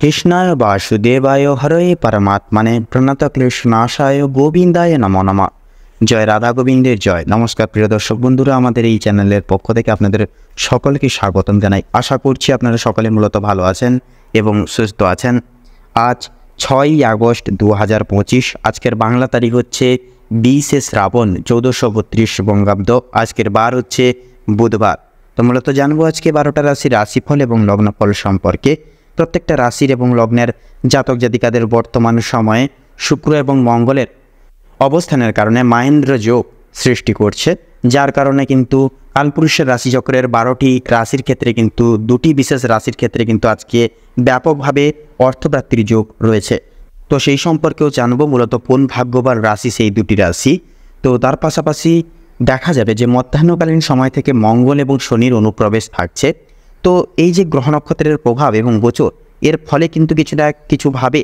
কৃষ্ণায় বাসুদেবায় হরয়ে পরমাত্মনে প্রণতক্লেশনাশায় গোবিন্দায় নমো নমঃ। জয় রাধা গোবিন্দের জয়। নমস্কার প্রিয় দর্শক বন্ধুরা, আমাদের এই চ্যানেলের পক্ষ থেকে আপনাদের সকলকে স্বাগতম জানাই। আশা করছি আপনারা সকলে মূলত ভালো আছেন এবং সুস্থ আছেন। আজ 6ই আগস্ট 2025। আজকের বাংলা তারিখ হচ্ছে 20শে শ্রাবণ 1432 বঙ্গাব্দ। আজকের বার হচ্ছে বুধবার। তো মূলত জানবো আজকে 12টা রাশির রাশিফল এবং লগ্নফল সম্পর্কে। প্রত্যেকটা রাশির এবং লগ্নের জাতক জাতিকাদের বর্তমান সময়ে শুক্র এবং মঙ্গলের অবস্থানের কারণে মাহেন্দ্র যোগ সৃষ্টি করছে, যার কারণে কিন্তু কালপুরুষের রাশিচক্রের 12টি রাশির ক্ষেত্রে কিন্তু দুটি বিশেষ রাশির ক্ষেত্রে কিন্তু আজকে ব্যাপকভাবে অর্থপ্রাপ্তির যোগ রয়েছে। তো সেই সম্পর্কেও জানবো মূলত কোন ভাগ্যবান রাশি সেই দুটি রাশি। তো তার পাশাপাশি দেখা যাবে যে মধ্যাহ্নকালীন সময় থেকে মঙ্গল এবং শনির অনুপ্রবেশ থাকছে। তো এই যে গ্রহ নক্ষত্রের প্রভাব এবং গোচর, এর ফলে কিন্তু কিছুভাবে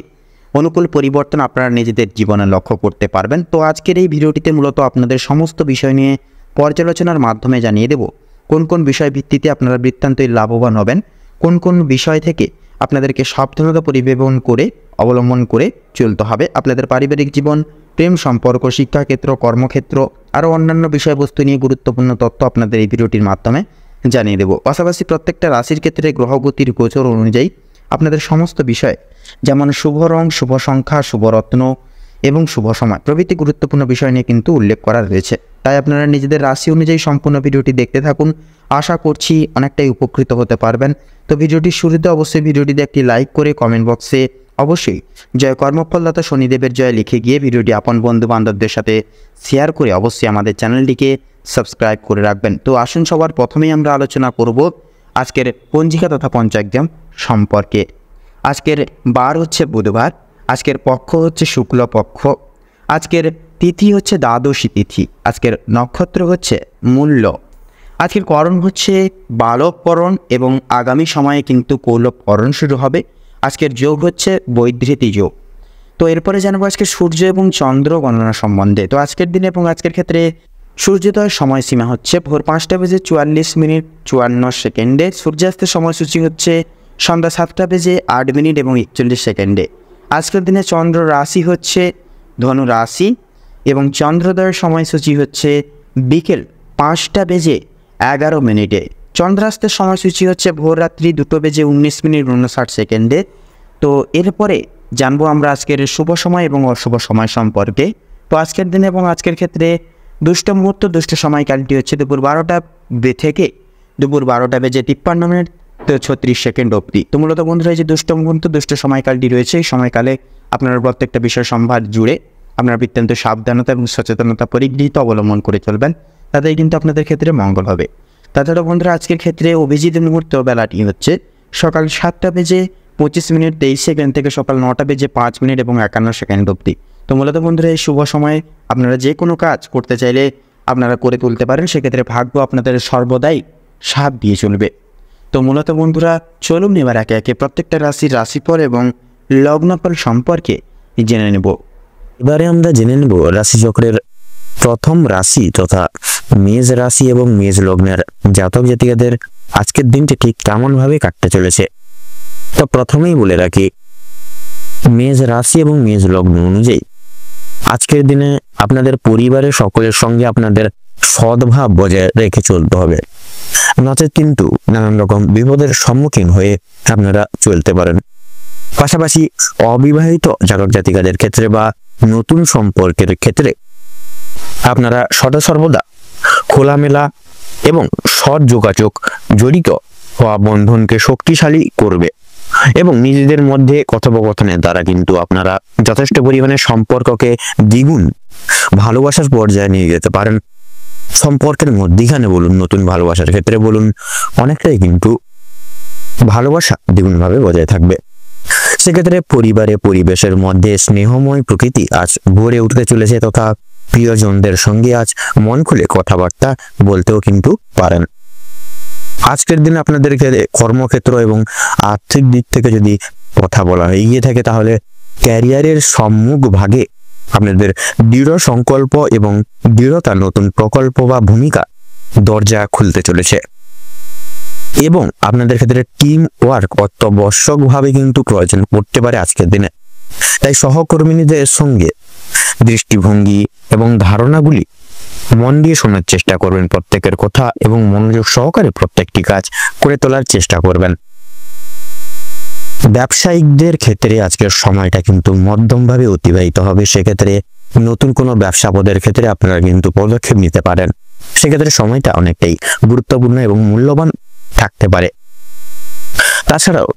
অনুকূল পরিবর্তন আপনারা নিজেদের জীবনে লক্ষ্য করতে পারবেন। তো আজকের এই ভিডিওটিতে মূলত আপনাদের সমস্ত বিষয় নিয়ে পর্যালোচনার মাধ্যমে জানিয়ে দেব কোন কোন বিষয় ভিত্তিতে আপনারা বৃত্তান্তই লাভবান হবেন, কোন কোন বিষয় থেকে আপনাদেরকে সাবধানতা পরিবেশন করে অবলম্বন করে চলতে হবে। আপনাদের পারিবারিক জীবন, প্রেম সম্পর্ক, শিক্ষাক্ষেত্র, কর্মক্ষেত্র আরও অন্যান্য বিষয়বস্তু নিয়ে গুরুত্বপূর্ণ তথ্য আপনাদের এই ভিডিওটির মাধ্যমে জানিয়ে দেব। পাশাপাশি প্রত্যেকটা রাশির ক্ষেত্রে গ্রহগতির গোচর অনুযায়ী আপনাদের সমস্ত বিষয় যেমন শুভ রং, শুভ সংখ্যা, শুভ রত্ন এবং শুভ সময় প্রভৃতি গুরুত্বপূর্ণ বিষয় নিয়ে কিন্তু উল্লেখ করা রয়েছে। তাই আপনারা নিজেদের রাশি অনুযায়ী সম্পূর্ণ ভিডিওটি দেখতে থাকুন। আশা করছি অনেকটাই উপকৃত হতে পারবেন। তো ভিডিওটির শুরুতে অবশ্যই ভিডিওটিতে একটি লাইক করে কমেন্ট বক্সে অবশ্যই জয় কর্মফলদাতা শনিদেবের জয় লিখে গিয়ে ভিডিওটি আপন বন্ধু বান্ধবদের সাথে শেয়ার করে অবশ্যই আমাদের চ্যানেলটিকে সাবস্ক্রাইব করে রাখবেন। তো আসুন সবার প্রথমেই আমরা আলোচনা করব আজকের পঞ্জিকা তথা পঞ্চাগ্রাম সম্পর্কে। আজকের বার হচ্ছে বুধবার, আজকের পক্ষ হচ্ছে শুক্লপক্ষ, আজকের তিথি হচ্ছে দ্বাদশী তিথি, আজকের নক্ষত্র হচ্ছে মূল্য, আজকের করণ হচ্ছে বালককরণ এবং আগামী সময়ে কিন্তু কৌলবকরণ শুরু হবে। আজকের যোগ হচ্ছে বৈধৃতি যোগ। তো এরপরে জানবো আজকে সূর্য এবং চন্দ্র গণনা সম্বন্ধে। তো আজকের দিনে এবং আজকের ক্ষেত্রে সূর্যোদয়ের সময়সীমা হচ্ছে ভোর 5:44 সূর্যাস্তের সময়সূচি হচ্ছে সন্ধ্যা 7:08 আজকের দিনে চন্দ্র রাশি হচ্ছে ধনু রাশি এবং চন্দ্রোদয়ের সময়সূচি হচ্ছে বিকেল 5:11। চন্দ্রাস্তের সময়সূচি হচ্ছে ভোর রাত্রি 2:19 তো এরপরে জানবো আমরা আজকের শুভ সময় এবং অশুভ সময় সম্পর্কে। তো আজকের দিনে এবং আজকের ক্ষেত্রে দুষ্ট মুহূর্ত, দুষ্ট সময়কালটি হচ্ছে দুপুর 12টা থেকে দুপুর 12:53 অবধি। তো মূলত বন্ধুরা, এই যে দুষ্ট মুহূর্ত, দুষ্ট সময়কালটি রয়েছে, এই সময়কালে আপনারা প্রত্যেকটা বিষয় সম্ভার জুড়ে আপনারা বৃত্তান্ত সাবধানতা এবং সচেতনতা পরিগৃহীত অবলম্বন করে চলবেন, তাতেই কিন্তু আপনাদের ক্ষেত্রে মঙ্গল হবে। তাছাড়া বন্ধুরা, আজকের ক্ষেত্রে অভিজিৎ মুহূর্ত বেলাটি হচ্ছে সকাল 7:25 থেকে সকাল 9:05 এবং 51 অবধি। তো মূলত বন্ধুরা, এই শুভ সময়ে আপনারা যে কোনো কাজ করতে চাইলে আপনারা করে তুলতে পারেন, সেক্ষেত্রে ভাগ্য আপনাদের সর্বদাই সাথ দিয়ে চলবে। তো মূলত বন্ধুরা, চলুন এবার একে একে প্রত্যেকটা রাশির রাশিফল এবং লগ্নফল সম্পর্কে জেনে নেব। এবারে আমরা জেনে নেব রাশিচক্রের প্রথম রাশি তথা মেষ রাশি এবং মেষ লগ্নের জাতক জাতিকাদের আজকের দিনটি ঠিক কেমনভাবে কাটতে চলেছে। তো প্রথমেই বলে রাখি, মেষ রাশি এবং মেষ লগ্ন অনুযায়ী আজকের দিনে আপনাদের পরিবারের সকলের সঙ্গে আপনাদের সদ্ভাব বজায় রেখে চলতে হবে, নচেত কিন্তু নানান রকম বিপদের সম্মুখীন হয়ে আপনারা চলতে পারেন। পাশাপাশি অবিবাহিত জাতক জাতিকাদের ক্ষেত্রে বা নতুন সম্পর্কের ক্ষেত্রে আপনারা সদা সর্বদা খোলামেলা এবং সৎ যোগাযোগ জড়িত হওয়া বন্ধনকে শক্তিশালী করবে এবং নিজেদের মধ্যে কথোপকথনের দ্বারা কিন্তু আপনারা যথেষ্ট পরিমাণে সম্পর্ককে দ্বিগুণ ভালোবাসার পর্যায়ে নিয়ে যেতে পারেন। সম্পর্কের মধ্যিখানে বলুন, নতুন ভালোবাসার ক্ষেত্রে বলুন, অনেকটাই কিন্তু ভালোবাসা দ্বিগুণভাবে বজায় থাকবে। সেক্ষেত্রে পরিবারে পরিবেশের মধ্যে স্নেহময় প্রকৃতি আজ গড়ে উঠতে চলেছে তথা প্রিয়জনদের সঙ্গে আজ মন খুলে কথাবার্তা বলতেও কিন্তু পারেন। আজকের দিন আপনাদের কর্মক্ষেত্র এবং আর্থিক দিক থেকে যদি কথা বলা হয়ে গিয়ে থাকে, তাহলে ক্যারিয়ারের সম্মুখ ভাগে আপনাদের দৃঢ় সংকল্প এবং দৃঢ়তা নতুন প্রকল্প বা ভূমিকা দরজা খুলতে চলেছে। এবং আপনাদের ক্ষেত্রে টিম ওয়ার্ক অত্যাবশ্যকভাবে কিন্তু প্রয়োজন পড়তে পারে আজকের দিনে। তাই সহকর্মীদের সঙ্গে দৃষ্টিভঙ্গি এবং ধারণাগুলি মন দিয়ে শোনার চেষ্টা করবেন, প্রত্যেকের কথা এবং মনোযোগ সহকারে প্রত্যেকটি কাজ করে তোলার চেষ্টা করবেন। ব্যবসায়িকদের ক্ষেত্রে আজকের সময়টা কিন্তু মধ্যমভাবে অতিবাহিত হবে। সেক্ষেত্রে নতুন কোনো ব্যবসা পদের ক্ষেত্রে আপনারা কিন্তু পদক্ষেপ নিতে পারেন। সেক্ষেত্রে সময়টা অনেকটাই গুরুত্বপূর্ণ এবং মূল্যবান থাকতে পারে। তাছাড়াও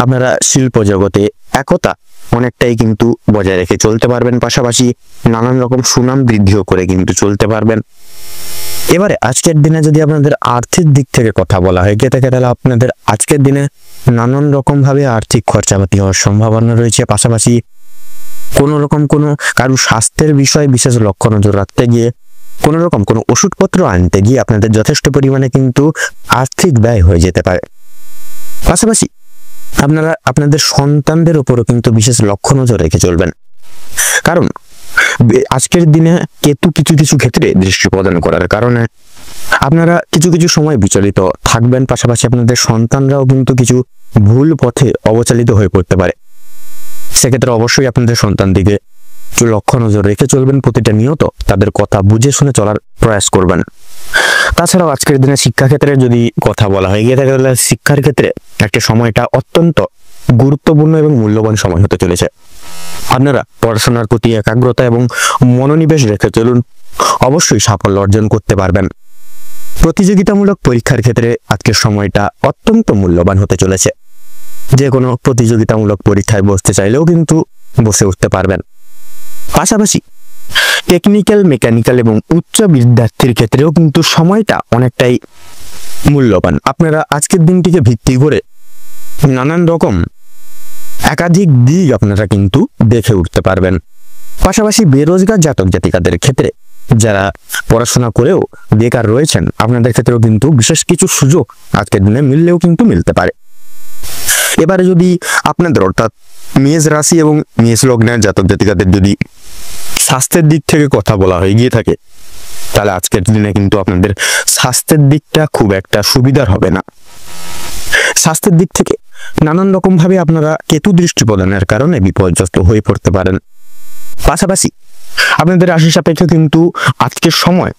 আপনারা শিল্প জগতে একতা অনেকটাই কিন্তু বজায় রেখে চলতে পারবেন, পাশাপাশি নানান রকম সুনাম বৃদ্ধিও করে কিন্তু চলতে পারবেন। এবারে আজকের দিনে যদি আপনাদের আর্থিক দিক থেকে কথা বলা হয় তাহলে আপনাদের আজকের দিনে নানান রকম ভাবে আর্থিক খরচাপাতি হওয়ার সম্ভাবনা রয়েছে। পাশাপাশি কোনো কারো স্বাস্থ্যের বিষয়ে বিশেষ লক্ষ্য নজর রাখতে গিয়ে কোনো ওষুধপত্র আনতে গিয়ে আপনাদের যথেষ্ট পরিমাণে কিন্তু আর্থিক ব্যয় হয়ে যেতে পারে। পাশাপাশি আপনারা আপনাদের সন্তানদের উপরও কিন্তু বিশেষ লক্ষ্য নজর রেখে চলবেন, কারণ আজকের দিনে কেতু কিছু ক্ষেত্রে দৃষ্টি প্রদান করার কারণে আপনারা কিছু সময় বিচলিত থাকবেন। পাশাপাশি আপনাদের সন্তানরাও কিন্তু কিছু ভুল পথে অবচালিত হয়ে পড়তে পারে। সেক্ষেত্রে অবশ্যই আপনাদের সন্তান দিকে একটু লক্ষ্য নজর রেখে চলবেন, প্রতিটা নিয়ত তাদের কথা বুঝে শুনে চলার প্রয়াস করবেন। তাছাড়াও আজকের দিনে শিক্ষাক্ষেত্রে যদি কথা বলা হয় তাহলে শিক্ষার ক্ষেত্রে একটা সময়টা অত্যন্ত গুরুত্বপূর্ণ এবং মূল্যবান সময় হতে চলেছে। আপনারা পড়াশোনার প্রতি একাগ্রতা এবং মনোনিবেশ রেখে চলুন, অবশ্যই সাফল্য অর্জন করতে পারবেন। প্রতিযোগিতামূলক পরীক্ষার ক্ষেত্রে আজকের সময়টা অত্যন্ত মূল্যবান হতে চলেছে। যে কোনো প্রতিযোগিতামূলক পরীক্ষায় বসতে চাইলেও কিন্তু বসে উঠতে পারবেন। পাশাপাশি টেকনিক্যাল, মেকানিক্যাল এবং উচ্চ বিদ্যার্থীর ক্ষেত্রেও কিন্তু সময়টা অনেকটাই মূল্যবান। আপনারা আজকের দিনটিকে ভিত্তি করে নানান রকম একাধিক দিক আপনারা কিন্তু দেখে উঠতে পারবেন। পাশাপাশি বেরোজগার জাতক জাতিকাদের ক্ষেত্রে যারা পড়াশোনা করেও বেকার রয়েছেন, আপনাদের ক্ষেত্রেও কিন্তু বিশেষ কিছু সুযোগ আজকের দিনে মিলতে পারে। এবারে যদি আপনাদের অর্থাৎ মেষ রাশি এবং মেষ লগ্নের জাতক জাতিকাদের যদি স্বাস্থ্যের দিক থেকে কথা বলা হয়ে গিয়ে থাকে তাহলে আজকের দিনে কিন্তু আপনাদের স্বাস্থ্যের দিকটা খুব একটা সুবিধার হবে না। স্বাস্থ্যের দিক থেকে নানান রকম ভাবে আপনারা কেতু দৃষ্টি প্রদানের কারণে বিপর্যস্ত হয়ে পড়তে পারেন। পাশাপাশি আপনাদের রাশি সাপেক্ষে কিন্তু আজকের সময়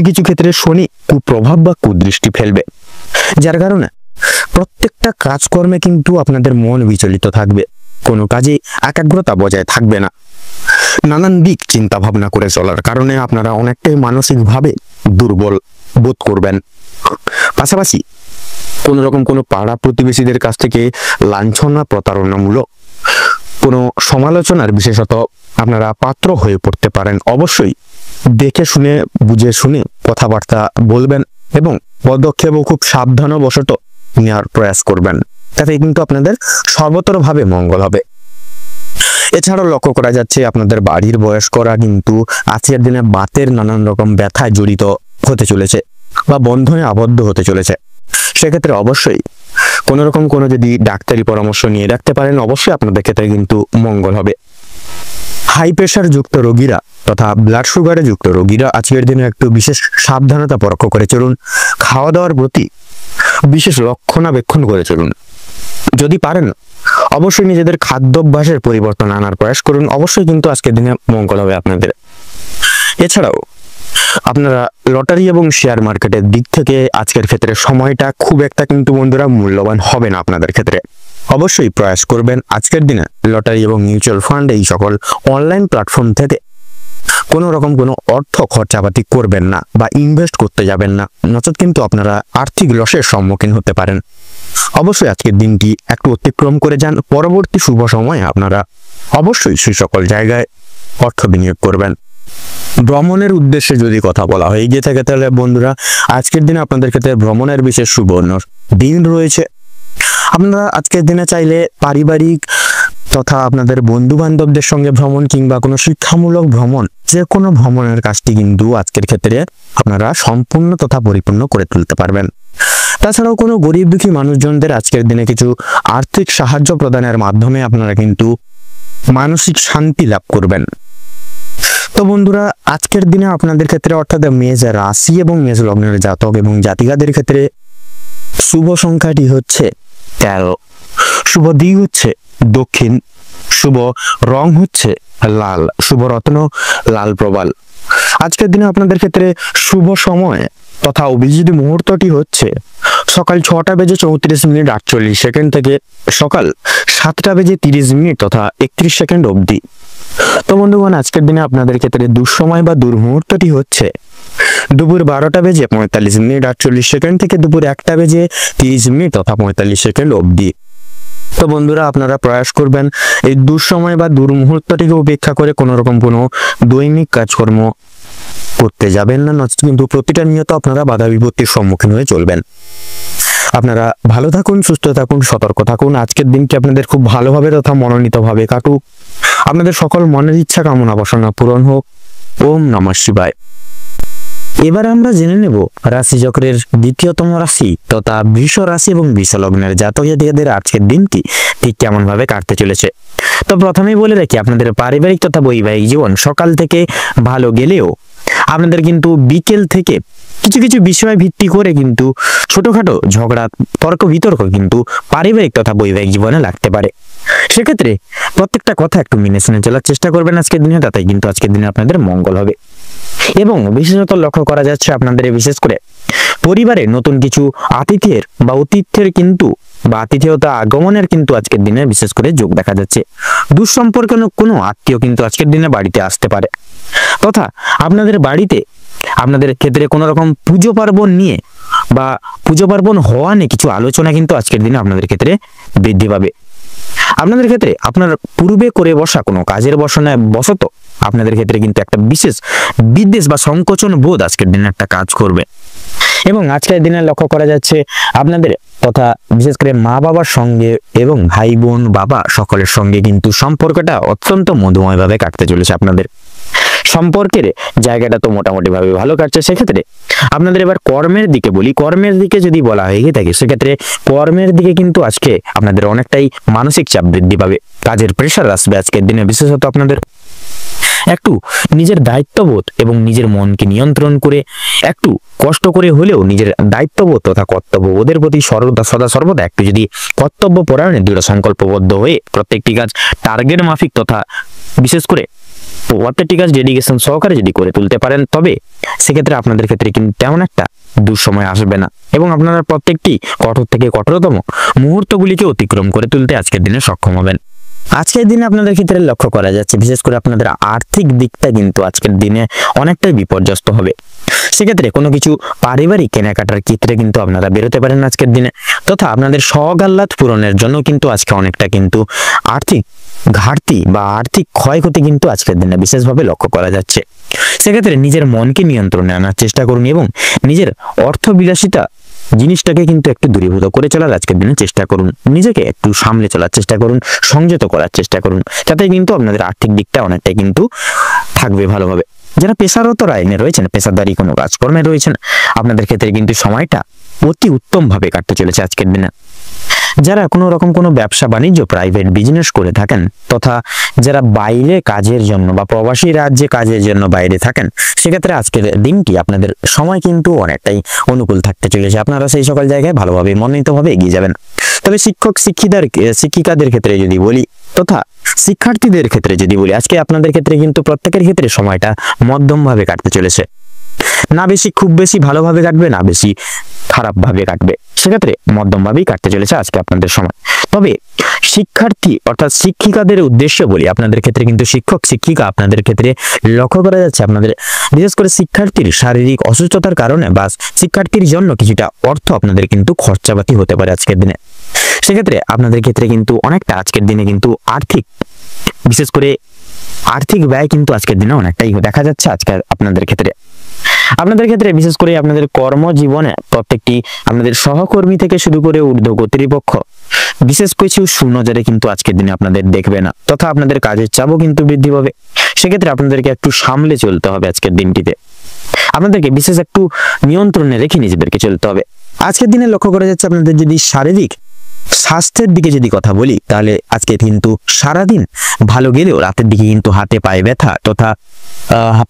কিছু ক্ষেত্রে শনি কুপ্রভাব বা কুদৃষ্টি ফেলবে, যার কারণে প্রত্যেকটা কাজকর্মে কিন্তু আপনাদের মন বিচলিত থাকবে, কোনো কাজে একাগ্রতা বজায় থাকবে না। নানান দিক চিন্তা ভাবনা করে চলার কারণে আপনারা অনেকটাই মানসিকভাবে দুর্বল বোধ করবেন। পাশাপাশি কোনো পাড়া প্রতিবেশীদের কাছ থেকে লাঞ্ছনা, প্রতারণামূলক কোনো সমালোচনার বিশেষত আপনারা পাত্র হয়ে পড়তে পারেন। অবশ্যই দেখে শুনে বুঝে শুনে কথাবার্তা বলবেন এবং পদক্ষেপও খুব সাবধানবশত নেওয়ার প্রয়াস করবেন, তাতে কিন্তু আপনাদের সর্বতরভাবে মঙ্গল হবে। এছাড়াও লক্ষ্য করা যাচ্ছে আপনাদের বাড়ির বয়স্করা কিন্তু আজকের দিনে বাতের নানান রকম ব্যথায় জড়িত হতে চলেছে বা বন্ধনে আবদ্ধ হতে চলেছে। সেক্ষেত্রে অবশ্যই কোনো যদি ডাক্তারি পরামর্শ নিয়ে রাখতে পারেন, অবশ্যই আপনাদের ক্ষেত্রে কিন্তু মঙ্গল হবে। হাই প্রেশার যুক্ত রোগীরা তথা ব্লাড সুগারে যুক্ত রোগীরা আজকের দিনে একটু বিশেষ সাবধানতা পরখ করে চলুন। খাওয়া দাওয়ার প্রতি বিশেষ রক্ষণাবেক্ষণ করে চলুন। যদি পারেন অবশ্যই নিজেদের খাদ্যাভ্যাসের পরিবর্তন আনার প্রয়াস করুন, অবশ্যই কিন্তু আজকের দিনে মঙ্গল হবে আপনাদের। এছাড়াও আপনারা লটারি এবং শেয়ার মার্কেটের দিক থেকে আজকের ক্ষেত্রে সময়টা খুব একটা কিন্তু বন্ধুরা মূল্যবান হবে না আপনাদের ক্ষেত্রে। অবশ্যই প্রয়াস করবেন আজকের দিনে লটারি এবং মিউচুয়াল ফান্ড এই সকল অনলাইন প্ল্যাটফর্ম থেকে কোনো অর্থ খরচাপাতি করবেন না বা ইনভেস্ট করতে যাবেন না, নচেত কিন্তু আপনারা আর্থিক লসের সম্মুখীন হতে পারেন। অবশ্যই আজকের দিনটি একটু অতিক্রম করে যান, পরবর্তী শুভ সময়ে আপনারা অবশ্যই সেই সকল জায়গায় অর্থ বিনিয়োগ করবেন। ভ্রমণের উদ্দেশ্যে যদি কথা বলা হয় গিয়ে থাকে তাহলে বন্ধুরা আজকের দিনে আপনাদের ক্ষেত্রে ভ্রমণের বিশেষ শুভ দিন রয়েছে। আপনারা আজকের দিনে চাইলে পারিবারিক তথা আপনাদের বন্ধু বান্ধবদের সঙ্গে ভ্রমণ কিংবা কোনো শিক্ষামূলক ভ্রমণ, যে কোনো ভ্রমণের কাজটি কিন্তু আজকের ক্ষেত্রে আপনারা সম্পূর্ণ তথা পরিপূর্ণ করে তুলতে পারবেন। তাছাড়াও কোনো গরিব দুঃখী মানুষজনদের আজকের দিনে কিছু আর্থিক সাহায্য প্রদানের মাধ্যমে আপনারা কিন্তু মানসিক শান্তি লাভ করবেন। তো বন্ধুরা আজকের দিনে আপনাদের ক্ষেত্রে অর্থাৎ মেষ রাশি এবং মেষ লগ্নের জাতক এবং জাতিকাদের ক্ষেত্রে শুভ সংখ্যাটি হচ্ছে 13, শুভ দিক হচ্ছে দক্ষিণ, শুভ রং হচ্ছে লাল, শুভ রত্ন লাল প্রবাল। আজকের দিনে আপনাদের ক্ষেত্রে শুভ সময় তথা অভিজিৎ মুহূর্তটি হচ্ছে সকাল 6:34 থেকে সকাল 7:30 তথা 31 অবধি। তো বন্ধুগণ, আজকের দিনে আপনাদের ক্ষেত্রে দুঃসময় বা দুর্মুহূর্তটি হচ্ছে দুপুর 12:45 থেকে দুপুর 1:30 তথা 45 অবধি। তো বন্ধুরা, আপনারা প্রয়াস করবেন এই দুঃসময় বা দুর্মুহূর্তটিকে উপেক্ষা করে কোনো রকম কোনো দৈনিক কাজকর্ম করতে যাবেন না, নচেত কিন্তু প্রতিটা নিয়ত আপনারা বাধা বিপত্তির সম্মুখীন হয়ে চলবেন। আপনারা ভালো থাকুন, সুস্থ থাকুন, সতর্ক থাকুন। আজকের দিনটি আপনাদের খুব ভালোভাবে তথা মনোনীতভাবে কাটুক। আপনাদের সকল মনের ইচ্ছা কামনা বাসনা পূরণ হোক। ওম নমঃ শিবায়। এবার আমরা জেনে নেব রাশি চক্রের দ্বিতীয়তম রাশি তথা বৃষ রাশি এবং বৃষ লগ্নের জাতক জাতিকাদের আজকের দিনটি ঠিক কেমন ভাবে কাটতে চলেছে। তো প্রথমেই বলে রাখি, আপনাদের পারিবারিক তথা বৈবাহিক জীবন সকাল থেকে ভালো গেলেও আপনাদের কিন্তু বিকেল থেকে কিছু কিছু বিষয় ভিত্তি করে কিন্তু ছোটখাটো ঝগড়া তর্ক বিতর্ক কিন্তু পারিবারিক তথা বৈবাহিক জীবনে লাগতে পারে। সেক্ষেত্রে প্রত্যেকটা কথা একটু মেনে শুনে চলার চেষ্টা করবেন আজকের দিনে, তাতে কিন্তু আজকের দিনে আপনাদের মঙ্গল হবে। এবং বিশেষত লক্ষ্য করা যাচ্ছে আপনাদের বিশেষ করে পরিবারে নতুন কিছু আতিথ্যের বা অতিথ্যের কিন্তু বা আতিথেয়তা আগমনের কিন্তু আজকের দিনে বিশেষ করে যোগ দেখা যাচ্ছে। দুঃসম্পর্কের কোনো আত্মীয় কিন্তু আজকের দিনে বাড়িতে আসতে পারে, তথা আপনাদের বাড়িতে আপনাদের ক্ষেত্রে কোনো রকম পুজো পার্বণ নিয়ে বা পুজো পার্বণ হওয়া নিয়ে কিছু আলোচনা কিন্তু আজকের দিনে আপনাদের ক্ষেত্রে বৃদ্ধি পাবে। আপনাদের ক্ষেত্রে আপনার পূর্বে করে বসা কোনো কাজের বশত আপনাদের ক্ষেত্রে কিন্তু একটা বিশেষ বিদ্বেষ বা সংকোচন বোধ আজকের দিনে একটা কাজ করবে। এবং আজকের দিনে লক্ষ্য করা যাচ্ছে আপনাদের তথা বিশেষ করে মা বাবার সঙ্গে এবং ভাই বোন বাবা সকলের সঙ্গে কিন্তু সম্পর্কটা অত্যন্ত মধুময় ভাবে কাটতে চলেছে। আপনাদের সম্পর্কের জায়গাটা তো মোটামুটি ভাবে ভালো কাটছে। সেক্ষেত্রে আপনাদের এবার কর্মের দিকে বলি, কর্মের দিকে যদি বলা হয়ে থাকে সেক্ষেত্রে কর্মের দিকে কিন্তু আজকে আপনাদের অনেকটাই মানসিক চাপ বৃদ্ধি পাবে, কাজের প্রেশার আসবে আজকের দিনে। বিশেষত আপনাদের একটু নিজের দায়িত্ববোধ এবং নিজের মনকে নিয়ন্ত্রণ করে একটু কষ্ট করে হলেও নিজের দায়িত্ববোধ তথা কর্তব্যবোধের প্রতি সদা সর্বদা একটু যদি কর্তব্য পরায়ণে দৃঢ় সংকল্পবদ্ধ হয়ে প্রত্যেকটি কাজ টার্গেট মাফিক তথা বিশেষ করে প্রত্যেকটি কাজ ডেডিকেশন সহকারে যদি করে তুলতে পারেন, তবে সেক্ষেত্রে আপনাদের ক্ষেত্রে কিন্তু তেমন একটা দুঃসময় আসবে না এবং আপনারা প্রত্যেকটি কঠোর থেকে কঠোরতম মুহূর্তগুলিকে অতিক্রম করে তুলতে আজকের দিনে সক্ষম হবেন। আজকের দিনে আপনাদের ক্ষেত্রে লক্ষ্য করা যাচ্ছে বিশেষ করে আপনাদের আর্থিক দিকটা কিন্তু আজকের দিনে অনেকটাই বিপর্যস্ত হবে। সেক্ষেত্রে কোনো কিছু পারিবারিক কেনাকাটার ক্ষেত্রে কিন্তু আপনারা বেরোতে পারেন আজকের দিনে, তথা আপনাদের শখ আহ্লাদ পূরণের জন্য কিন্তু আজকে অনেকটা কিন্তু আর্থিক ঘাটতি বা আর্থিক ক্ষয়ক্ষতি কিন্তু আজকের দিনে বিশেষভাবে লক্ষ্য করা যাচ্ছে। সেক্ষেত্রে নিজের মনকে নিয়ন্ত্রণে আনার চেষ্টা করুন এবং নিজের অর্থবিলাসিতা জিনিসটাকে কিন্তু একটু দূরীভূত করে চলার আজকের দিনে চেষ্টা করুন, নিজেকে একটু সামলে চলার চেষ্টা করুন, সংযত করার চেষ্টা করুন, তাতে কিন্তু আপনাদের আর্থিক দিকটা অনেকটাই কিন্তু থাকবে ভালোভাবে। যারা পেশারত লাইনে রয়েছেন, পেশাদারি কোনো কাজকর্মে রয়েছেন, আপনাদের ক্ষেত্রে কিন্তু সময়টা অতি উত্তম ভাবে কাটতে চলেছে আজকের দিনে। যারা কোনো রকম কোনো ব্যবসা বাণিজ্য প্রাইভেট বিজনেস করে থাকেন তথা যারা বাইরে কাজের জন্য বা প্রবাসী রাজ্যে কাজের জন্য বাইরে থাকেন, সেক্ষেত্রে আজকের দিনটি আপনাদের সময় কিন্তু অনেকটাই অনুকূল থাকতে চলেছে। আপনারা সেই সকল জায়গায় ভালোভাবে মনোনীতভাবে এগিয়ে যাবেন। তবে শিক্ষিকাদের ক্ষেত্রে যদি বলি তথা শিক্ষার্থীদের ক্ষেত্রে যদি বলি, আজকে আপনাদের ক্ষেত্রে কিন্তু প্রত্যেকের ক্ষেত্রে সময়টা মধ্যম ভাবে কাটতে চলেছে। না বেশি খুব বেশি ভালোভাবে কাটবে, না বেশি খারাপ ভাবে কাটবে, সেক্ষেত্রে মধ্যম ভাবেই কাটতে চলেছে আজকে আপনাদের সময়। তবে শিক্ষার্থী অর্থাৎ শিক্ষিকাদের উদ্দেশ্যে বলি, আপনাদের ক্ষেত্রে কিন্তু শিক্ষক শিক্ষিকা আপনাদের ক্ষেত্রে লক্ষ্য করা যাচ্ছে আপনাদের বিশেষ করে শিক্ষার্থীর শারীরিক অসুস্থতার কারণে বা শিক্ষার্থীর জন্য কিছুটা অর্থ আপনাদের কিন্তু খরচাপাতি হতে পারে আজকের দিনে। সেক্ষেত্রে আপনাদের ক্ষেত্রে কিন্তু অনেকটা আজকের দিনে কিন্তু বিশেষ করে আর্থিক ব্যয় কিন্তু আজকের দিনে অনেকটাই দেখা যাচ্ছে আজকের আপনাদের ক্ষেত্রে। আপনাদের ক্ষেত্রে বিশেষ করে আপনাদের কর্মজীবনে প্রত্যেকটি আপনাদের সহকর্মী থেকে শুরু করে ঊর্ধ্ব কর্তৃপক্ষ বিশেষ কিছু সুনজরে কিন্তু আজকের দিনে আপনাদের দেখবে না, তথা আপনাদের কাজের চাপও কিন্তু বৃদ্ধি পাবে। সেক্ষেত্রে আপনাদেরকে একটু সামলে চলতে হবে আজকের দিনটিতে, আপনাদেরকে বিশেষ একটু নিয়ন্ত্রণে রেখে নিজেদেরকে চলতে হবে। আজকের দিনে লক্ষ্য করা যাচ্ছে আপনাদের যদি শারীরিক স্বাস্থ্যের দিকে যদি কথা বলি, তাহলে আজকে কিন্তু সারাদিন ভালো গেলেও রাতের দিকে কিন্তু হাতে পায়ে ব্যথা তথা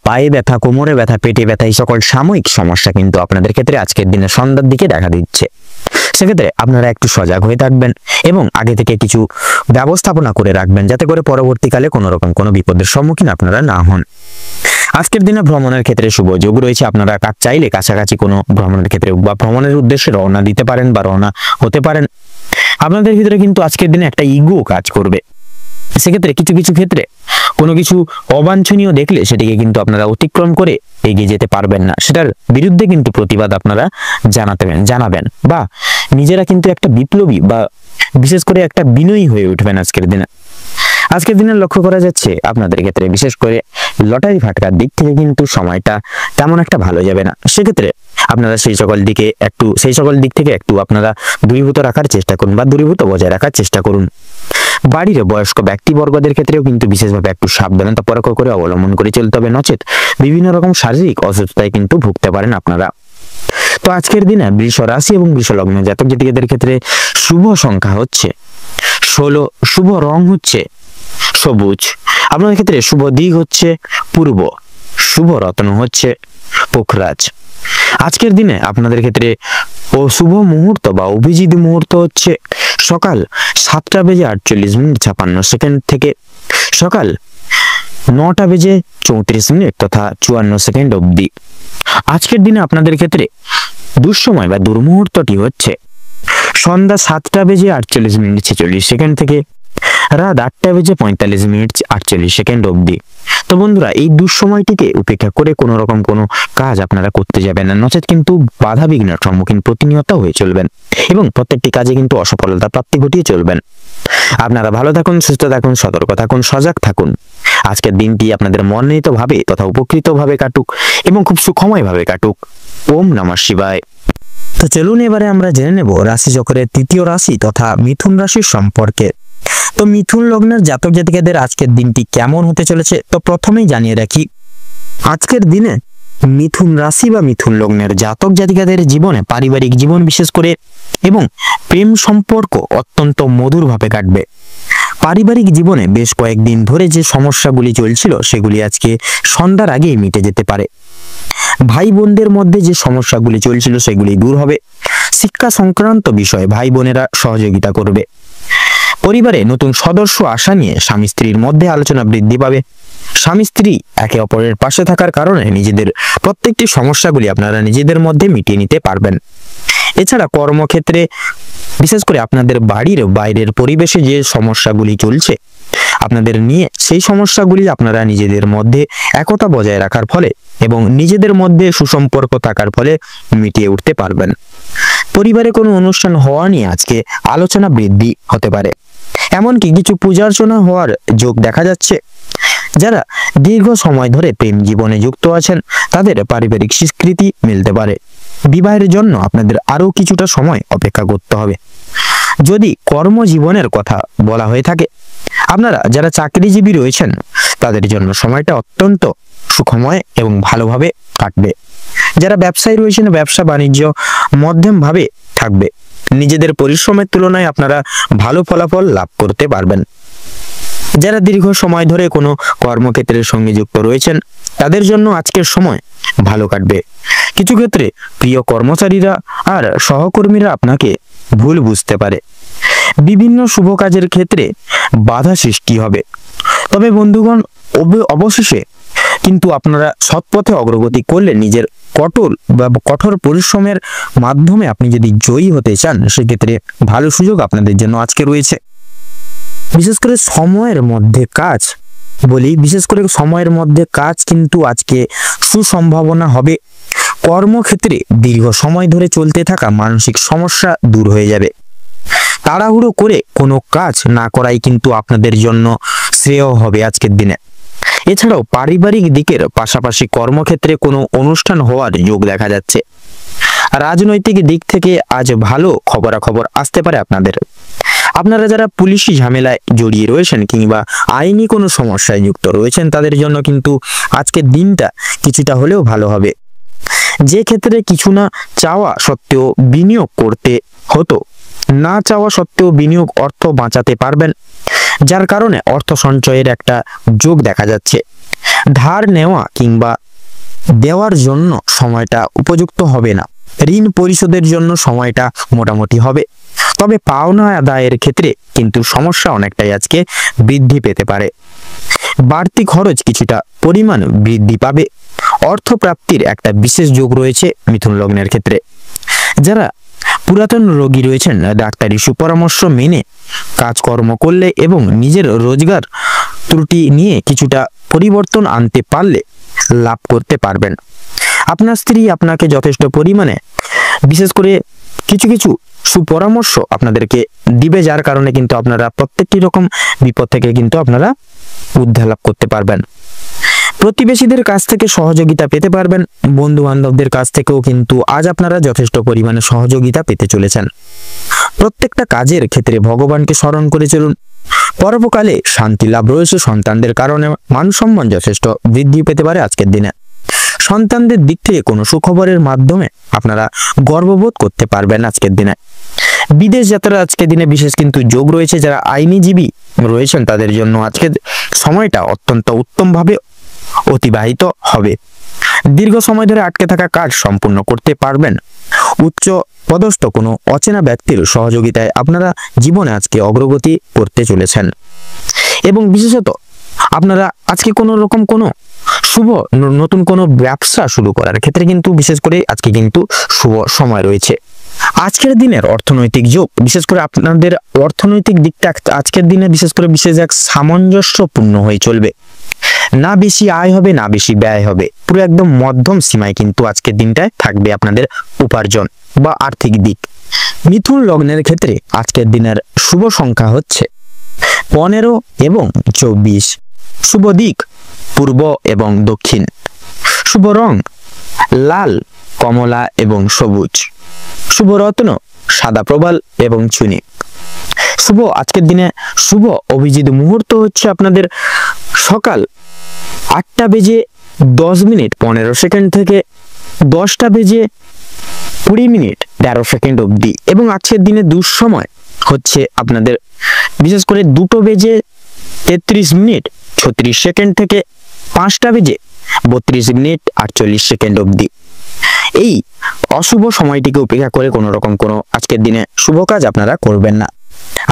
পায়ে ব্যথা, কোমরে ব্যথা, পেটে ব্যথা এই সকল সাময়িক সমস্যা কিন্তু আপনাদের ক্ষেত্রে আজকের দিনে সন্ধ্যার দিকে দেখা দিচ্ছে। সেক্ষেত্রে আপনারা একটু সজাগ হয়ে থাকবেন এবং আগে থেকে কিছু ব্যবস্থাপনা করে রাখবেন, যাতে করে পরবর্তীকালে কোনো রকম কোনো বিপদের সম্মুখীন আপনারা না হন। আজকের দিনে ভ্রমণের ক্ষেত্রে শুভ যোগ রয়েছে। আপনারা চাইলে কাছাকাছি কোনো ভ্রমণের ক্ষেত্রে বা ভ্রমণের উদ্দেশ্যে রওনা দিতে পারেন বা রওনা হতে পারেন। আপনাদের ভিতরে কিন্তু আজকের দিনে একটা ইগো কাজ করবে। সেক্ষেত্রে কিছু কিছু ক্ষেত্রে কোনো কিছু অবাঞ্ছনীয় দেখলে সেটিকে কিন্তু আপনারা অতিক্রম করে এগিয়ে যেতে পারবেন না, সেটার বিরুদ্ধে কিন্তু প্রতিবাদ আপনারা জানাবেন বা নিজেরা কিন্তু একটা বিপ্লবী বা বিশেষ করে একটা বিনয়ী হয়ে উঠবেন আজকের দিনে। আজকের দিনে লক্ষ্য করা যাচ্ছে আপনাদের ক্ষেত্রে বিশেষ করে লটারি ফাটকার দিক থেকে কিন্তু সময়টা তেমন একটা ভালো যাবে না। সেক্ষেত্রে আপনারা সেই সকল দিক থেকে একটু আপনারা দূরীভূত রাখার চেষ্টা করুন বা দূরীভূত বজায় রাখার চেষ্টা করুন। বাড়ির বয়স্ক ব্যক্তিবর্গদের ক্ষেত্রেও কিন্তু বিশেষভাবে একটু সাবধানতা পরখ করে অবলম্বন করে চলতে হবে, নচেত বিভিন্ন রকম শারীরিক অসুস্থতায় কিন্তু ভুগতে পারেন আপনারা। তো আজকের দিনে বৃষ রাশি এবং বৃষ লগ্ন জাতক জাতিকাদের ক্ষেত্রে শুভ সংখ্যা হচ্ছে 16, শুভ রং হচ্ছে সবুজ, আপনাদের ক্ষেত্রে শুভ দিক হচ্ছে পূর্ব, শুভ রত্ন হচ্ছে পোখরাজ। আজকের দিনে আপনাদের ক্ষেত্রে শুভ মুহূর্ত বা অভিজিৎ মুহূর্ত হচ্ছে সকাল 7:48 থেকে সকাল 9:34 তথা 54 অবধি। আজকের দিনে আপনাদের ক্ষেত্রে দুঃসময় বা দুর্মুহূর্তটি হচ্ছে সন্ধ্যা 7:48 থেকে রাত 8:45 অবধি। তো বন্ধুরা, এই দুঃসময়টিকে উপেক্ষা করে কোনো রকম কোনো কাজ আপনারা করতে যাবেন না, নচেত কিন্তু বাধা বিঘ্নের সম্মুখীন প্রতিনিয়ত হয়ে চলবেন এবং প্রত্যেকটি কাজে কিন্তু অসফলতা প্রাপ্তি ঘটিয়ে চলবেন। আপনারা ভালো থাকুন, সুস্থ থাকুন, সতর্ক থাকুন, সজাগ থাকুন। আজকের দিনটি আপনাদের মনোনীত ভাবে তথা উপকৃত ভাবে কাটুক এবং খুব সুখময় ভাবে কাটুক। ওম নমঃ শিবায়। তো চলুন এবারে আমরা জেনে নেব রাশি চক্রের তৃতীয় রাশি তথা মিথুন রাশির সম্পর্কে। তো মিথুন লগ্নের জাতক জাতিকাদের আজকের দিনটি কেমন হতে চলেছে, তো প্রথমেই জানিয়ে রাখি আজকের দিনে মিথুন রাশি বা মিথুন লগ্নের জাতক জাতিকাদের জীবনে পারিবারিক জীবন বিশেষ করে এবং প্রেম সম্পর্ক অত্যন্ত মধুরভাবে কাটবে। পারিবারিক জীবনে বেশ কয়েকদিন ধরে যে সমস্যাগুলি চলছিল সেগুলি আজকে সন্ধ্যার আগেই মিটে যেতে পারে। ভাই বোনদের মধ্যে যে সমস্যাগুলি চলছিল সেগুলি দূর হবে। শিক্ষা সংক্রান্ত বিষয়ে ভাই বোনেরা সহযোগিতা করবে। পরিবারে নতুন সদস্য আসা নিয়ে স্বামী স্ত্রীর মধ্যে আলোচনা বৃদ্ধি পাবে। স্বামী স্ত্রী একে অপরের পাশে থাকার কারণে নিজেদের প্রত্যেকটি সমস্যাগুলি আপনারা নিজেদের মধ্যে মিটিয়ে নিতে পারবেন। এছাড়া কর্মক্ষেত্রে বিশেষ করে আপনাদের বাড়ির বাইরের পরিবেশে যে সমস্যাগুলি চলছে আপনাদের নিয়ে, সেই সমস্যাগুলি আপনারা নিজেদের মধ্যে একতা বজায় রাখার ফলে এবং নিজেদের মধ্যে সুসম্পর্ক থাকার ফলে মিটিয়ে উঠতে পারবেন। পরিবারে কোনো অনুষ্ঠান হওয়া নিয়ে আজকে আলোচনা বৃদ্ধি হতে পারে। এমনকি কিছু পূজার্চনা হওয়ার যোগ দেখা যাচ্ছে। যারা দীর্ঘ সময় ধরে প্রেম জীবনে যুক্ত আছেন তাদের পারিবারিক স্বীকৃতি মিলতে পারে। বিবাহের জন্য আপনাদের আরো কিছুটা সময় অপেক্ষা করতে হবে। যদি কর্মজীবনের কথা বলা হয়ে থাকে, আপনারা যারা চাকরিজীবী রয়েছেন তাদের জন্য সময়টা অত্যন্ত সুখময় এবং ভালোভাবে কাটবে। যারা ব্যবসায়ী রয়েছেন ব্যবসা বাণিজ্য মধ্যম ভাবে থাকবে। নিজেদের পরিশ্রমের তুলনায় আপনারা ভালো ফলাফল লাভ করতে পারবেন। যারা দীর্ঘ সময় ধরে কোনো কর্মক্ষেত্রের সঙ্গে যুক্ত রয়েছেন তাদের জন্য আজকের সময় ভালো কাটবে। কিছু ক্ষেত্রে প্রিয় কর্মচারীরা আর সহকর্মীরা আপনাকে ভুল বুঝতে পারে। বিভিন্ন শুভ কাজের ক্ষেত্রে বাধা সৃষ্টি হবে। তবে বন্ধুগণ, অবশেষে কিন্তু আপনারা সৎপথে অগ্রগতি করলে নিজের কঠোর পরিশ্রমের মাধ্যমে আপনি যদি জয়ী হতে চান সেক্ষেত্রে ভালো সুযোগ আপনাদের জন্য আজকে রয়েছে। বিশেষ করে সময়ের মধ্যে কাজ কিন্তু আজকে সুসম্ভাবনা হবে। কর্মক্ষেত্রে দীর্ঘ সময় ধরে চলতে থাকা মানসিক সমস্যা দূর হয়ে যাবে। তাড়াহুড়ো করে কোনো কাজ না করাই কিন্তু আপনাদের জন্য শ্রেয় হবে আজকের দিনে। এছাড়াও পারিবারিক দিকের পাশাপাশি কর্মক্ষেত্রে কোনো অনুষ্ঠান হওয়ার যোগ দেখা যাচ্ছে। রাজনৈতিক দিক থেকে আজ ভালো খবরাখবর আসতে পারে আপনাদের। আপনারা যারা পুলিশি ঝামেলায় জড়িয়ে রয়েছেন কিংবা আইনি কোনো সমস্যায় যুক্ত রয়েছেন তাদের জন্য কিন্তু আজকের দিনটা কিছুটা হলেও ভালো হবে। যে ক্ষেত্রে কিছু না চাওয়া সত্ত্বেও বিনিয়োগ করতে হতো, না চাওয়া সত্ত্বেও বিনিয়োগ অর্থ বাঁচাতে পারবেন, যার কারণে অর্থ সঞ্চয়ের একটা যোগ দেখা যাচ্ছে। ধার নেওয়া কিংবা দেওয়ার জন্য সময়টা উপযুক্ত হবে না। ঋণ পরিশোধের জন্য সময়টা মোটামুটি হবে। তবে পাওনা আদায়ের ক্ষেত্রে কিন্তু সমস্যা অনেকটাই আজকে বৃদ্ধি পেতে পারে। বাড়তি খরচ কিছুটা পরিমাণ বৃদ্ধি পাবে। অর্থপ্রাপ্তির একটা বিশেষ যোগ রয়েছে মিথুন লগ্নের ক্ষেত্রে। যারা পুরাতন রোগী রয়েছেন, ডাক্তারি সুপরামর্শ মেনে কাজকর্ম করলে এবং নিজের রোজগার ত্রুটি নিয়ে কিছুটা পরিবর্তন আনতে পারলে লাভ করতে পারবেন। আপনার স্ত্রী আপনাকে যথেষ্ট পরিমাণে বিশেষ করে কিছু কিছু সুপরামর্শ আপনাদেরকে দিবে, যার কারণে কিন্তু আপনারা প্রত্যেকটি রকম বিপদ থেকে কিন্তু আপনারা উদ্ধার লাভ করতে পারবেন। প্রতিবেশীদের কাছ থেকে সহযোগিতা পেতে পারবেন। বন্ধু বান্ধবদের কাছ থেকেও কিন্তু আজ আপনারা যথেষ্ট পরিমাণে সহযোগিতা পেতে চলেছেন। প্রত্যেকটা কাজের ক্ষেত্রে ভগবানকে স্মরণ করে চলুন। পরবকালে শান্তি লাভ রয়েছে। সন্তানদের কারণে মান সম্মান যথেষ্ট বৃদ্ধি পেতে পারে আজকের দিনে। সন্তানদের দিক থেকে কোনো সুখবরের মাধ্যমে আপনারা গর্ববোধ করতে পারবেন আজকের দিনে। বিদেশ যাত্রার আজকের দিনে বিশেষ কিন্তু যোগ রয়েছে। যারা আইনজীবী রয়েছেন তাদের জন্য আজকের সময়টা অত্যন্ত উত্তমভাবে অতিবাহিত হবে। দীর্ঘ সময় ধরে আটকে থাকা কাজ সম্পূর্ণ করতে পারবেন। উচ্চ পদস্থ কোনো অচেনা ব্যক্তির সহযোগিতায় আপনারা জীবনে আজকে অগ্রগতি করতে চলেছেন এবং বিশেষত আপনারা আজকে কোনো রকম কোনো শুভ নতুন কোনো ব্যবসা শুরু করার ক্ষেত্রে কিন্তু বিশেষ করে আজকে কিন্তু শুভ সময় রয়েছে। আজকের দিনের অর্থনৈতিক যোগ বিশেষ করে আপনাদের অর্থনৈতিক দিকটা আজকের দিনে বিশেষ করে বিশেষ এক সামঞ্জস্যপূর্ণ হয়ে চলবে। না বেশি আয় হবে না বেশি ব্যয় হবে, পুরো একদম মধ্যম সীমায় কিন্তু আজকের দিনটায় থাকবে আপনাদের উপার্জন বা আর্থিক দিক। মিথুন লগ্নের ক্ষেত্রে আজকের দিনের শুভ সংখ্যা হচ্ছে 15 এবং 24। শুভ দিক পূর্ব এবং দক্ষিণ। শুভ রং লাল, কমলা এবং সবুজ। শুভ রত্ন সাদা প্রবাল এবং চুনি। শুভ আজকের দিনে শুভ অভিজিৎ মুহূর্ত হচ্ছে আপনাদের সকাল 8টা বেজে 10 মিনিট 15 সেকেন্ড থেকে 10টা বেজে 20 মিনিট 13 সেকেন্ড অবধি, এবং আজকের দিনে দুঃসময় হচ্ছে আপনাদের বিশেষ করে 2টো বেজে 33 মিনিট 36 সেকেন্ড থেকে 5টা বেজে 32 মিনিট 48 সেকেন্ড অবধি। এই অশুভ সময়টিকে উপেক্ষা করে কোনো রকম কোনো আজকের দিনে শুভ কাজ আপনারা করবেন না।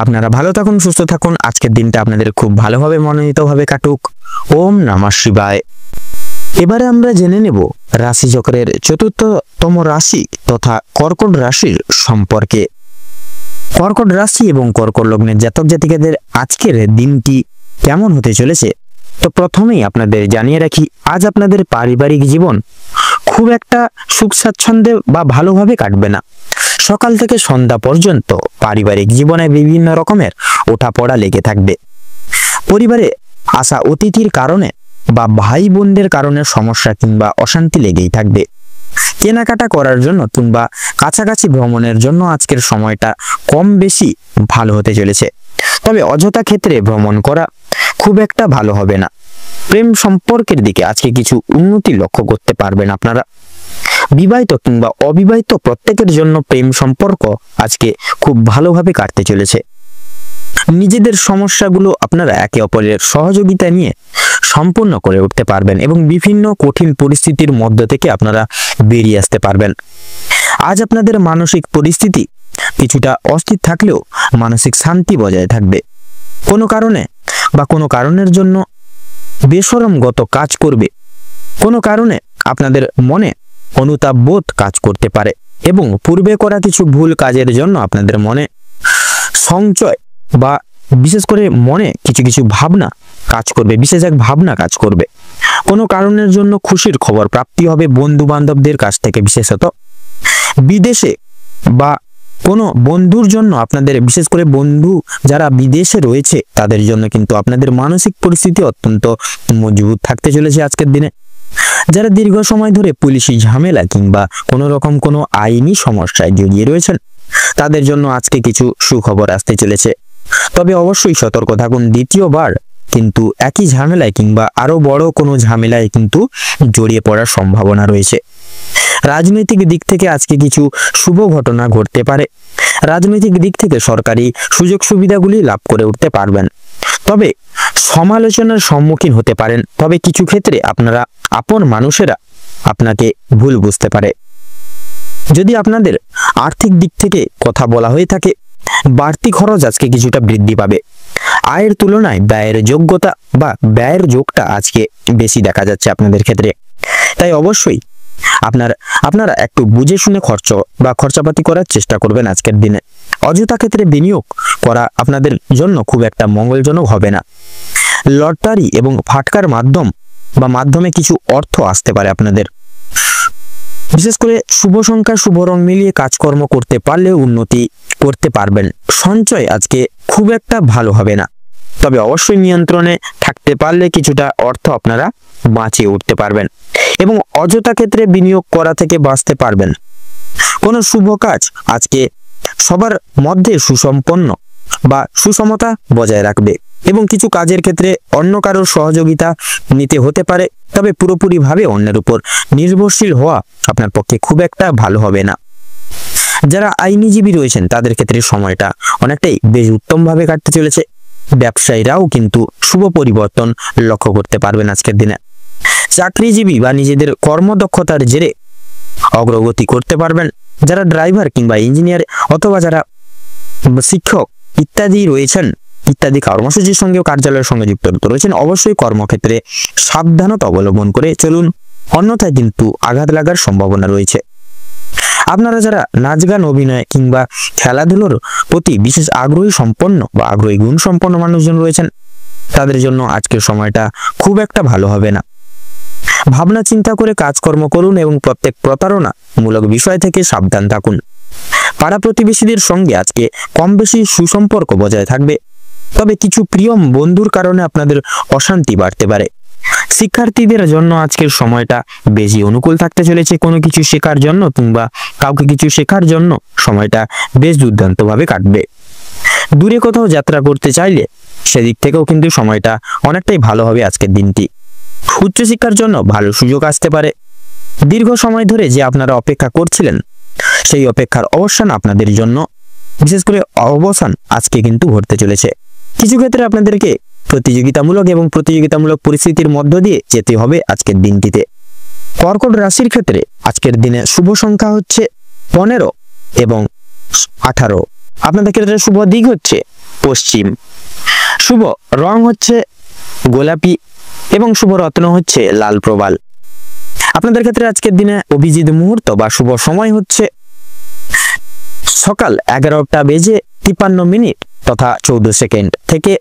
আপনারা ভালো থাকুন, সুস্থ থাকুন। আজকের দিনটা আপনাদের খুব ভালোভাবে মনোনীতভাবে কাটুক। ওম নমঃ শিবায়। এবারে আমরা জেনে নেব রাশিচক্রের 4র্থতম রাশি তথা কর্কট রাশির সম্পর্কে। কর্কট রাশি এবং কর্কট লগ্নের জাতক জাতিকাদের আজকের দিনটি কেমন হতে চলেছে, তো প্রথমেই আপনাদের জানিয়ে রাখি আজ আপনাদের পারিবারিক জীবন খুব একটা সুখ স্বাচ্ছন্দ্যে বা ভালোভাবে কাটবে না। সকাল থেকে সন্ধ্যা পর্যন্ত পারিবারিক জীবনে বিভিন্ন রকমের ওঠাপড়া লেগে থাকবে। পরিবারে আসা অতিথির কারণে বা ভাই বোনদের কারণে সমস্যা কিংবা অশান্তি লেগেই থাকবে। কেনাকাটা করার জন্য কিংবা কাছাকাছি ভ্রমণের জন্য আজকের সময়টা কম বেশি ভালো হতে চলেছে। তবে অযথা ক্ষেত্রে ভ্রমণ করা খুব একটা ভালো হবে না। প্রেম সম্পর্কের দিকে আজকে কিছু উন্নতি লক্ষ্য করতে পারবেন আপনারা। বিবাহিত কিংবা অবিবাহিত প্রত্যেকের জন্য প্রেম সম্পর্ক আজকে খুব ভালোভাবে কাটতে চলেছে। নিজেদের সমস্যাগুলো আপনারা একে অপরের সহযোগিতা নিয়ে সম্পূর্ণ করে উঠতে পারবেন এবং বিভিন্ন কঠিন পরিস্থিতির মধ্য থেকে আপনারা বেরিয়ে আসতে পারবেন। আজ আপনাদের মানসিক পরিস্থিতি কিছুটা অস্থির থাকলেও মানসিক শান্তি বজায় থাকবে। কোনো কারণে বা কোনো কারণের জন্য বেশরমগত কাজ করবে। কোনো কারণে আপনাদের মনে অনুতাপ বোধ কাজ করতে পারে এবং পূর্বে করা কিছু ভুল কাজের জন্য আপনাদের মনে সংশয় বা বিশেষ করে মনে কিছু কিছু ভাবনা কাজ করবে, বিশেষ এক ভাবনা কাজ করবে। কোনো কারণের জন্য খুশির খবর প্রাপ্তি হবে বন্ধু বান্ধবদের কাছ থেকে। বিশেষত বিদেশে বা কোনো বন্ধুর জন্য আপনাদের বিশেষ করে বন্ধু যারা বিদেশে রয়েছে তাদের জন্য কিন্তু আপনাদের মানসিক পরিস্থিতি অত্যন্ত মজবুত থাকতে চলেছে আজকের দিনে। যারা দীর্ঘ সময় ধরে পুলিশি ঝামেলা কিংবা কোনো রকম কোনো আইনি সমস্যায় জড়িয়ে রয়েছেন তাদের জন্য আজকে কিছু সুখবর আসতে চলেছে। তবে অবশ্যই সতর্ক থাকুন, দ্বিতীয়বার কিন্তু একই ঝামেলায় কিংবা আরো বড় কোনো ঝামেলায় কিন্তু জড়িয়ে পড়ার সম্ভাবনা রয়েছে। রাজনৈতিক দিক থেকে আজকে কিছু শুভ ঘটনা ঘটতে পারে। রাজনৈতিক দিক থেকে সরকারি সুযোগ সুবিধাগুলি লাভ করে উঠতে পারবেন। তবে সমালোচনার সম্মুখীন হতে পারেন। তবে কিছু ক্ষেত্রে আপনারা আপন মানুষেরা আপনাকে ভুল বুঝতে পারে। যদি আপনাদের আর্থিক দিক থেকে কথা বলা হয়ে থাকে, বাড়তি খরচ আজকে কিছুটা বৃদ্ধি পাবে। আয়ের তুলনায় ব্যয়ের যোগ্যতা বা ব্যয়ের যোগটা আজকে বেশি দেখা যাচ্ছে আপনাদের ক্ষেত্রে। তাই অবশ্যই আপনারা একটু বুঝে শুনে খরচাপাতি করার চেষ্টা করবেন আজকের দিনে। অযথা ক্ষেত্রে বিনিয়োগ করা আপনাদের জন্য খুব একটা মঙ্গলজনক হবে না। লটারি এবং ফাটকার মাধ্যমে কিছু অর্থ আসতে পারে আপনাদের। বিশেষ করে শুভ সংখ্যা শুভ রং মিলিয়ে কাজকর্ম করতে পারলে উন্নতি করতে পারবেন। সঞ্চয় আজকে খুব একটা ভালো হবে না, তবে অবশ্যই নিয়ন্ত্রণে থাকতে পারলে কিছুটা অর্থ আপনারা বাঁচিয়ে উঠতে পারবেন এবং অযথা ক্ষেত্রে বিনিয়োগ করা থেকে বাঁচতে পারবেন। কোনো শুভ কাজ আজকে সবার মধ্যে সুসম্পন্ন বা সুসমতা বজায় রাখবে এবং কিছু কাজের ক্ষেত্রে অন্য কারোর সহযোগিতা নিতে হতে পারে, তবে পুরোপুরিভাবে অন্যের উপর নির্ভরশীল হওয়া আপনার পক্ষে খুব একটা ভালো হবে না। যারা আইনজীবী রয়েছেন তাদের ক্ষেত্রে সময়টা অনেকটাই বেশ উত্তমভাবে কাটতে চলেছে। ব্যবসায়ীরাও কিন্তু শুভ পরিবর্তন লক্ষ্য করতে পারবেন আজকের দিনে। চাকরিজীবী বা নিজেদের কর্মদক্ষতার জেরে অগ্রগতি করতে পারবেন। যারা ড্রাইভার কিংবা ইঞ্জিনিয়ার অথবা যারা শিক্ষক ইত্যাদি কর্মসূচির সঙ্গে কার্যালয়ের সঙ্গে যুক্ত রয়েছেন, অবশ্যই কর্মক্ষেত্রে সাবধানতা অবলম্বন করে চলুন, অন্যথায় কিন্তু আঘাত লাগার সম্ভাবনা রয়েছে। আপনারা যারা নাচ গান অভিনয় কিংবা খেলাধুলোর প্রতি বিশেষ আগ্রহী গুণ সম্পন্ন মানুষজন রয়েছেন, তাদের জন্য আজকের সময়টা খুব একটা ভালো হবে না। ভাবনা চিন্তা করে কাজকর্ম করুন এবং প্রত্যেক প্রতারণামূলক বিষয় থেকে সাবধান থাকুন। পাড়া প্রতিবেশীদের সঙ্গে আজকে কম বেশি সুসম্পর্ক বজায় থাকবে, তবে কিছু প্রিয় বন্ধুর কারণে আপনাদের অশান্তি বাড়তে পারে। শিক্ষার্থীদের জন্য আজকের সময়টা বেশি অনুকূল থাকতে চলেছে। কোনো কিছু শেখার জন্য কিংবা কাউকে কিছু শেখার জন্য সময়টা বেশ দুর্দান্তভাবে কাটবে। দূরে কোথাও যাত্রা করতে চাইলে সেদিক থেকেও কিন্তু সময়টা অনেকটাই ভালো হবে আজকের দিনটি। উচ্চশিক্ষার জন্য ভালো সুযোগ আসতে পারে। দীর্ঘ সময় ধরে যে আপনারা অপেক্ষা করছিলেন, সেই অপেক্ষার অবসান আপনাদের জন্য বিশেষ করে অবসান আজকে কিন্তু ঘটতে চলেছে। কিছু ক্ষেত্রে আপনাদেরকে প্রতিযোগিতামূলক পরিস্থিতির মধ্য দিয়ে যেতে হবে আজকের দিনটিতে। কর্কট রাশির ক্ষেত্রে আজকের দিনে শুভ সংখ্যা হচ্ছে 15 এবং 18। আপনাদের ক্ষেত্রে শুভ দিক হচ্ছে পশ্চিম, শুভ রং হচ্ছে গোলাপি এবং শুভ রত্ন হচ্ছে লাল প্রবাল। আপনাদের ক্ষেত্রে আজকের দিনে অভিজিৎ মুহূর্ত বা শুভ সময় হচ্ছে সকাল 11টা বেজে 53 মিনিট তথা 14 সেকেন্ড থেকে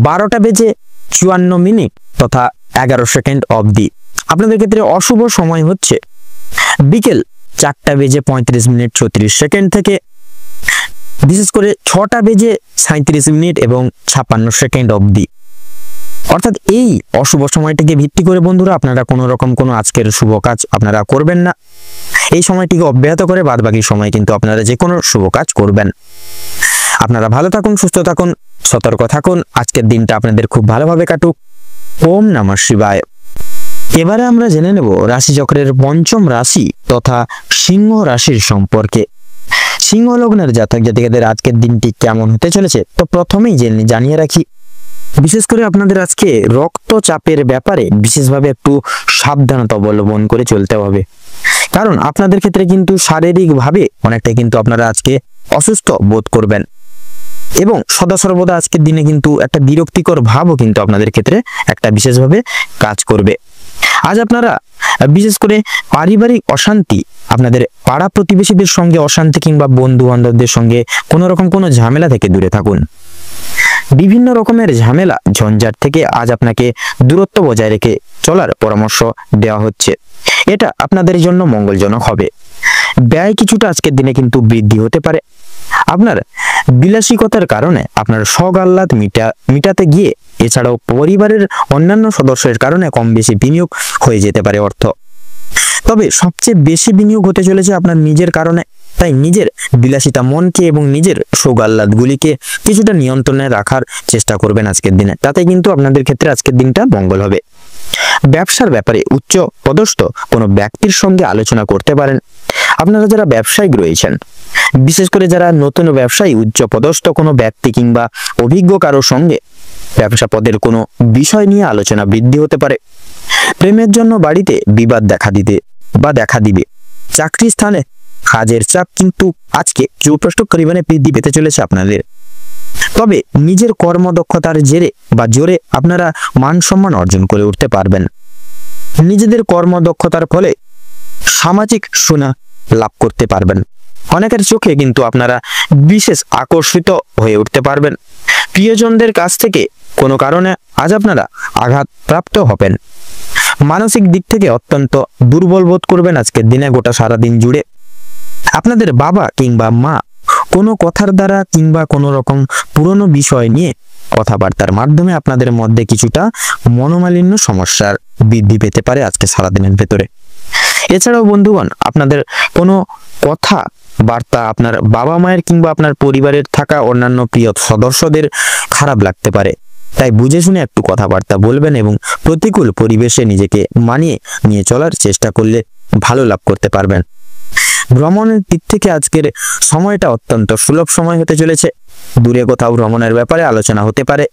12টা বেজে 54 মিনিট তথা 11 সেকেন্ড অবধি। আপনাদের ক্ষেত্রে অশুভ সময় হচ্ছে বিকেল 4টা বেজে 35 মিনিট 34 সেকেন্ড থেকে বিশেষ করে 6টা বেজে 37 মিনিট এবং 56 সেকেন্ড অবধি। অর্থাৎ এই অশুভ সময়টিকে ভিত্তি করে বন্ধুরা আপনারা কোনো আজকের শুভ কাজ আপনারা করবেন না। এই সময়টিকে অব্যাহত করে বাদবাকি সময় কিন্তু আপনারা যে কোনো শুভ কাজ করবেন। আপনারা ভালো থাকুন, সুস্থ থাকুন, সতর্ক থাকুন। আজকের দিনটা আপনাদের খুব ভালোভাবে কাটুক। ওম নমঃ শিবায়। এবারে আমরা জেনে নেব রাশিচক্রের পঞ্চম রাশি তথা সিংহ রাশির সম্পর্কে। সিংহ লগ্নের জাতক জাতিকাদের আজকের দিনটি কেমন হতে চলেছে, তো প্রথমেই জানিয়ে রাখি, বিশেষ করে আপনাদের আজকে রক্তচাপের ব্যাপারে বিশেষভাবে একটু সাবধানতা অবলম্বন করে চলতে হবে। কারণ আপনাদের ক্ষেত্রে কিন্তু শারীরিকভাবে অনেকটাই কিন্তু আপনারা আজকে অসুস্থ বোধ করবেন এবং সদা সর্বদা আজকের দিনে কিন্তু একটা বিরক্তিকর ভাবও কিন্তু আপনাদের ক্ষেত্রে একটা বিশেষভাবে কাজ করবে। আজ আপনারা বিশেষ করে পারিবারিক অশান্তি, আপনাদের পাড়া প্রতিবেশীদের সঙ্গে অশান্তি কিংবা বন্ধু বান্ধবদের সঙ্গে কোনো ঝামেলা থেকে দূরে থাকুন। বিভিন্ন রকমের ঝামেলা ঝঞ্ঝাট থেকে আজ আপনাকে দূরত্ব বজায় রেখে চলার পরামর্শ দেওয়া হচ্ছে। এটা আপনাদের জন্য মঙ্গলজনক হবে। ব্যয় কিছুটা আজকের দিনে কিন্তু বৃদ্ধি হতে পারে। আপনার বিলাসিকতার কারণে আপনার শখ আহ্লাদ মিটাতে গিয়ে এছাড়াও পরিবারের অন্যান্য সদস্যের কারণে কম বেশি বিনিয়োগ হয়ে যেতে পারে অর্থ। তবে সবচেয়ে বেশি বিনিয়োগ হতে চলেছে আপনার নিজের কারণে। তাই নিজের বিলাসিতা মনকে এবং নিজের শোক আহ্লাদগুলিকে কিছুটা নিয়ন্ত্রণে রাখার চেষ্টা করবেন আজকের দিনে। তাতে কিন্তু আপনাদের ক্ষেত্রে আজকের দিনটা মঙ্গল হবে। ব্যবসার ব্যাপারে উচ্চ পদস্থ কোনো ব্যক্তির সঙ্গে আলোচনা করতে পারেন। আপনারা যারা ব্যবসায়িক রয়েছেন, বিশেষ করে যারা নতুন ব্যবসায়ী, উচ্চ পদস্থ কোনো ব্যক্তি কিংবা অভিজ্ঞ কারোর সঙ্গে ব্যবসা পদের কোনো বিষয় নিয়ে আলোচনা বৃদ্ধি হতে পারে। প্রেমের জন্য বাড়িতে বিবাদ দেখা দিবে। চাকরি স্থানে কাজের চাপ কিন্তু আজকে যথেষ্ট পরিমাণে বৃদ্ধি পেতে চলেছে আপনাদের। তবে নিজের কর্মদক্ষতার জোরে আপনারা মান সম্মান অর্জন করে উঠতে পারবেন। নিজেদের কর্মদক্ষতার ফলে সামাজিক সুনাম লাভ করতে পারবেন। অনেকের চোখে কিন্তু আপনারা বিশেষ আকর্ষিত হয়ে উঠতে পারবেন। প্রিয়জনদের কাছ থেকে কোনো কারণে আজ আপনারা আঘাতপ্রাপ্ত হবেন। মানসিক দিক থেকে অত্যন্ত দুর্বল বোধ করবেন আজকের দিনে। গোটা সারাদিন জুড়ে আপনাদের বাবা কিংবা মা কোনো কথার দ্বারা কিংবা কোনো রকম পুরনো বিষয় নিয়ে কথাবার্তার মাধ্যমে আপনাদের মধ্যে কিছুটা মনোমালিন্য সমস্যার বৃদ্ধি পেতে পারে আজকে সারাদিনের ভেতরে। এছাড়াও বন্ধুগণ, আপনাদের কোনো কথা বার্তা আপনার বাবা মায়ের কিংবা আপনার পরিবারের থাকা অন্যান্য প্রিয় সদস্যদের খারাপ লাগতে পারে। তাই বুঝে শুনে একটু কথাবার্তা বলবেন এবং প্রতিকূল পরিবেশে নিজেকে মানিয়ে নিয়ে চলার চেষ্টা করলে ভালো লাভ করতে পারবেন। ভ্রমণের দিক থেকে আজকের সময়টা অত্যন্ত সুলভ সময় হতে চলেছে। দূরে কোথাও ভ্রমণের ব্যাপারে আলোচনা হতে পারে।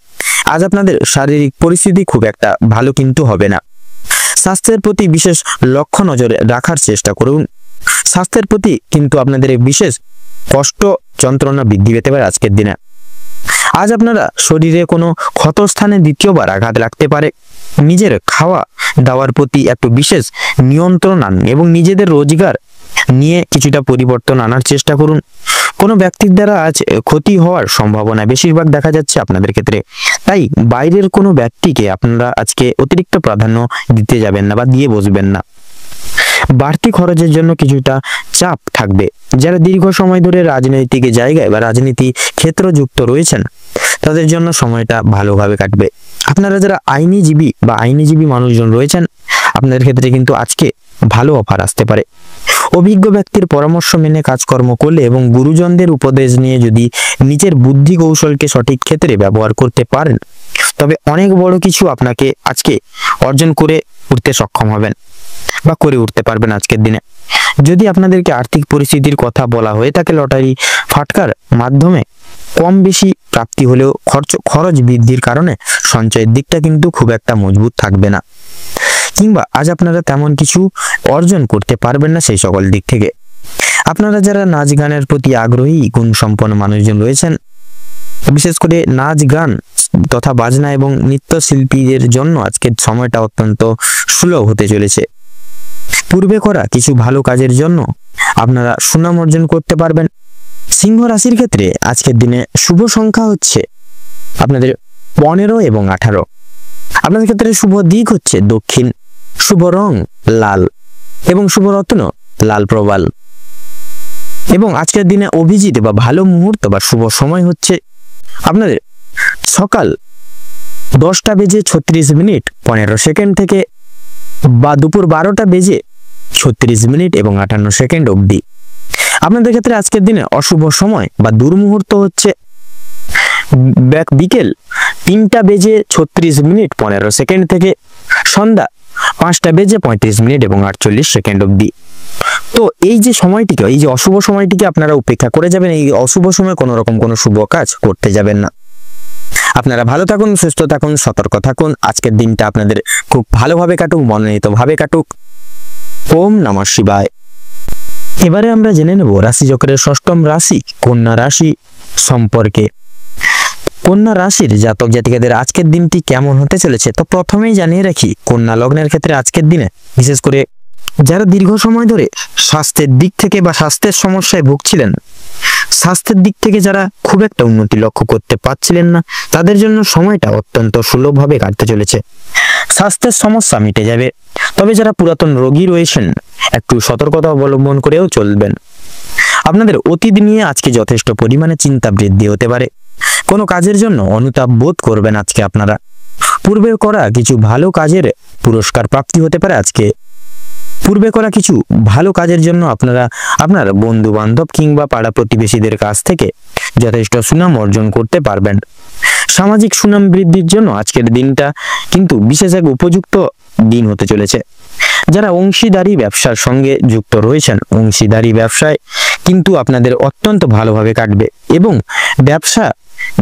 আজ আপনাদের শারীরিক পরিস্থিতি খুব একটা ভালো কিন্তু হবে না। স্বাস্থ্যের প্রতি বিশেষ লক্ষ্য নজরে রাখার চেষ্টা করুন। স্বাস্থ্যের প্রতি কিন্তু আপনাদের বিশেষ কষ্ট যন্ত্রণা বৃদ্ধি পেতে পারে আজকের দিনে। আজ আপনারা শরীরে কোনো ক্ষতস্থানে দ্বিতীয়বার আঘাত লাগতে পারে। নিজের খাওয়া দাওয়ার প্রতি একটু বিশেষ নিয়ন্ত্রণ আনুন এবং নিজেদের রোজগার নিয়ে কিছুটা পরিবর্তন আনার চেষ্টা করুন। কোনো ব্যক্তির দ্বারা আজ ক্ষতি হওয়ার সম্ভাবনা বেশিরভাগ দেখা যাচ্ছে আপনাদের ক্ষেত্রে। তাই বাইরের কোনো ব্যক্তিকে আপনারা আজকে অতিরিক্ত প্রাধান্য দিতে যাবেন না বা দিয়ে বসবেন না। বাড়তি খরচের জন্য কিছুটা চাপ থাকবে। যারা দীর্ঘ সময় ধরে রাজনৈতিক জায়গায় বা রাজনীতি ক্ষেত্র যুক্ত রয়েছেন তাদের জন্য সময়টা ভালোভাবে কাটবে। আপনারা যারা আইনজীবী মানুষজন রয়েছেন আপনাদের ক্ষেত্রে কিন্তু আজকে ভালো অফার আসতে পারে। অভিজ্ঞ ব্যক্তির পরামর্শ মেনে কাজকর্ম করলে এবং গুরুজনদের উপদেশ নিয়ে যদি নিজের বুদ্ধি কৌশলকে সঠিক ক্ষেত্রে ব্যবহার করতে পারেন তবে অনেক বড় কিছু আপনাকে আজকে অর্জন করে উঠতে সক্ষম হবেন বা করে উঠতে পারবেন আজকের দিনে। যদি আপনাদেরকে আর্থিক পরিস্থিতির কথা বলা হয়ে থাকে, লটারি ফাটকার মাধ্যমে কম বেশি প্রাপ্তি হলেও খরচ বৃদ্ধির কারণে সঞ্চয়ের দিকটা কিন্তু খুব একটা মজবুত থাকবে না, কিংবা আজ আপনারা তেমন কিছু অর্জন করতে পারবেন না সেই সকল দিক থেকে। আপনারা যারা নাচ গানের প্রতি আগ্রহী গুণ সম্পন্ন মানুষজন রয়েছেন, বিশেষ করে নাচ গান তথা বাজনা এবং নৃত্যশিল্পীদের জন্য আজকের সময়টা অত্যন্ত সুলভ হতে চলেছে। পূর্বে করা কিছু ভালো কাজের জন্য আপনারা সুনাম অর্জন করতে পারবেন। সিংহ রাশির ক্ষেত্রে আজকের দিনে শুভ সংখ্যা হচ্ছে আপনাদের 15 এবং 18। আপনাদের ক্ষেত্রে শুভ দিক হচ্ছে দক্ষিণ, শুভ রং লাল এবং শুভ রত্ন লাল প্রবাল। এবং আজকের দিনে অভিজিৎ বা ভালো মুহূর্ত বা শুভ সময় হচ্ছে আপনাদের সকাল 10টা বেজে 36 মিনিট 15 সেকেন্ড থেকে বা দুপুর 12টা বেজে 36 মিনিট এবং 58 সেকেন্ড অবধি। আপনাদের ক্ষেত্রে আজকের দিনে অশুভ সময় বা দুর্মুহূর্ত হচ্ছে বিকেল 3টা বেজে 36 মিনিট 15 সেকেন্ড থেকে সন্ধ্যা 5টা বেজে 35 মিনিট এবং 48 সেকেন্ড অবধি। তো এই যে সময়টিকে, এই যে অশুভ সময়টিকে আপনারা উপেক্ষা করে যাবেন। এই অশুভ সময় কোনো রকম কোনো শুভ কাজ করতে যাবেন না। আপনারা ভালো থাকুন, সুস্থ থাকুন, সতর্ক থাকুন। আজকের দিনটা আপনাদের খুব ভালোভাবে কাটুক, মনোনীতভাবে কাটুক। ওম নমঃ শিবায়। এবারে আমরা জেনে নেব রাশিচক্রের 6ম রাশি কন্যা রাশি সম্পর্কে। কন্যা রাশির জাতক জাতিকাদের আজকের দিনটি কেমন হতে চলেছে তো প্রথমেই জানিয়ে রাখি, কন্যা লগ্নের ক্ষেত্রে আজকের দিনে বিশেষ করে যারা দীর্ঘ সময় ধরে স্বাস্থ্যের দিক থেকে বা স্বাস্থ্যের সমস্যায় ভুগছিলেন, স্বাস্থ্যের দিক থেকে যারা খুব একটা উন্নতি লক্ষ্য করতে পারছিলেন না, তাদের জন্য সময়টা অত্যন্ত সুলভভাবে কাটতে চলেছে। স্বাস্থ্যের সমস্যা মিটে যাবে। তবে যারা পুরাতন রোগী রয়েছেন একটু সতর্কতা অবলম্বন করেও চলবেন। আপনাদের অতীত নিয়ে আজকে যথেষ্ট পরিমাণে চিন্তা বৃদ্ধি হতে পারে। কোনো কাজের জন্য অনুতাপ বোধ করবেন আজকে আপনারা। পূর্বে করা কিছু ভালো কাজের পুরস্কার প্রাপ্তি হতে পারে আজকে। পূর্বে করা কিছু ভালো কাজের জন্য আপনারা আপনার বন্ধু বান্ধব কিংবা পাড়া প্রতিবেশীদের কাছ থেকে যথেষ্ট সুনাম অর্জন করতে পারবেন। সামাজিক সুনাম বৃদ্ধির জন্য আজকের দিনটা কিন্তু বিশেষ এক উপযুক্ত দিন হতে চলেছে। যারা অংশীদারি ব্যবসার সঙ্গে যুক্ত রয়েছেন, অংশীদারি ব্যবসায় কিন্তু আপনাদের অত্যন্ত ভালোভাবে কাটবে এবং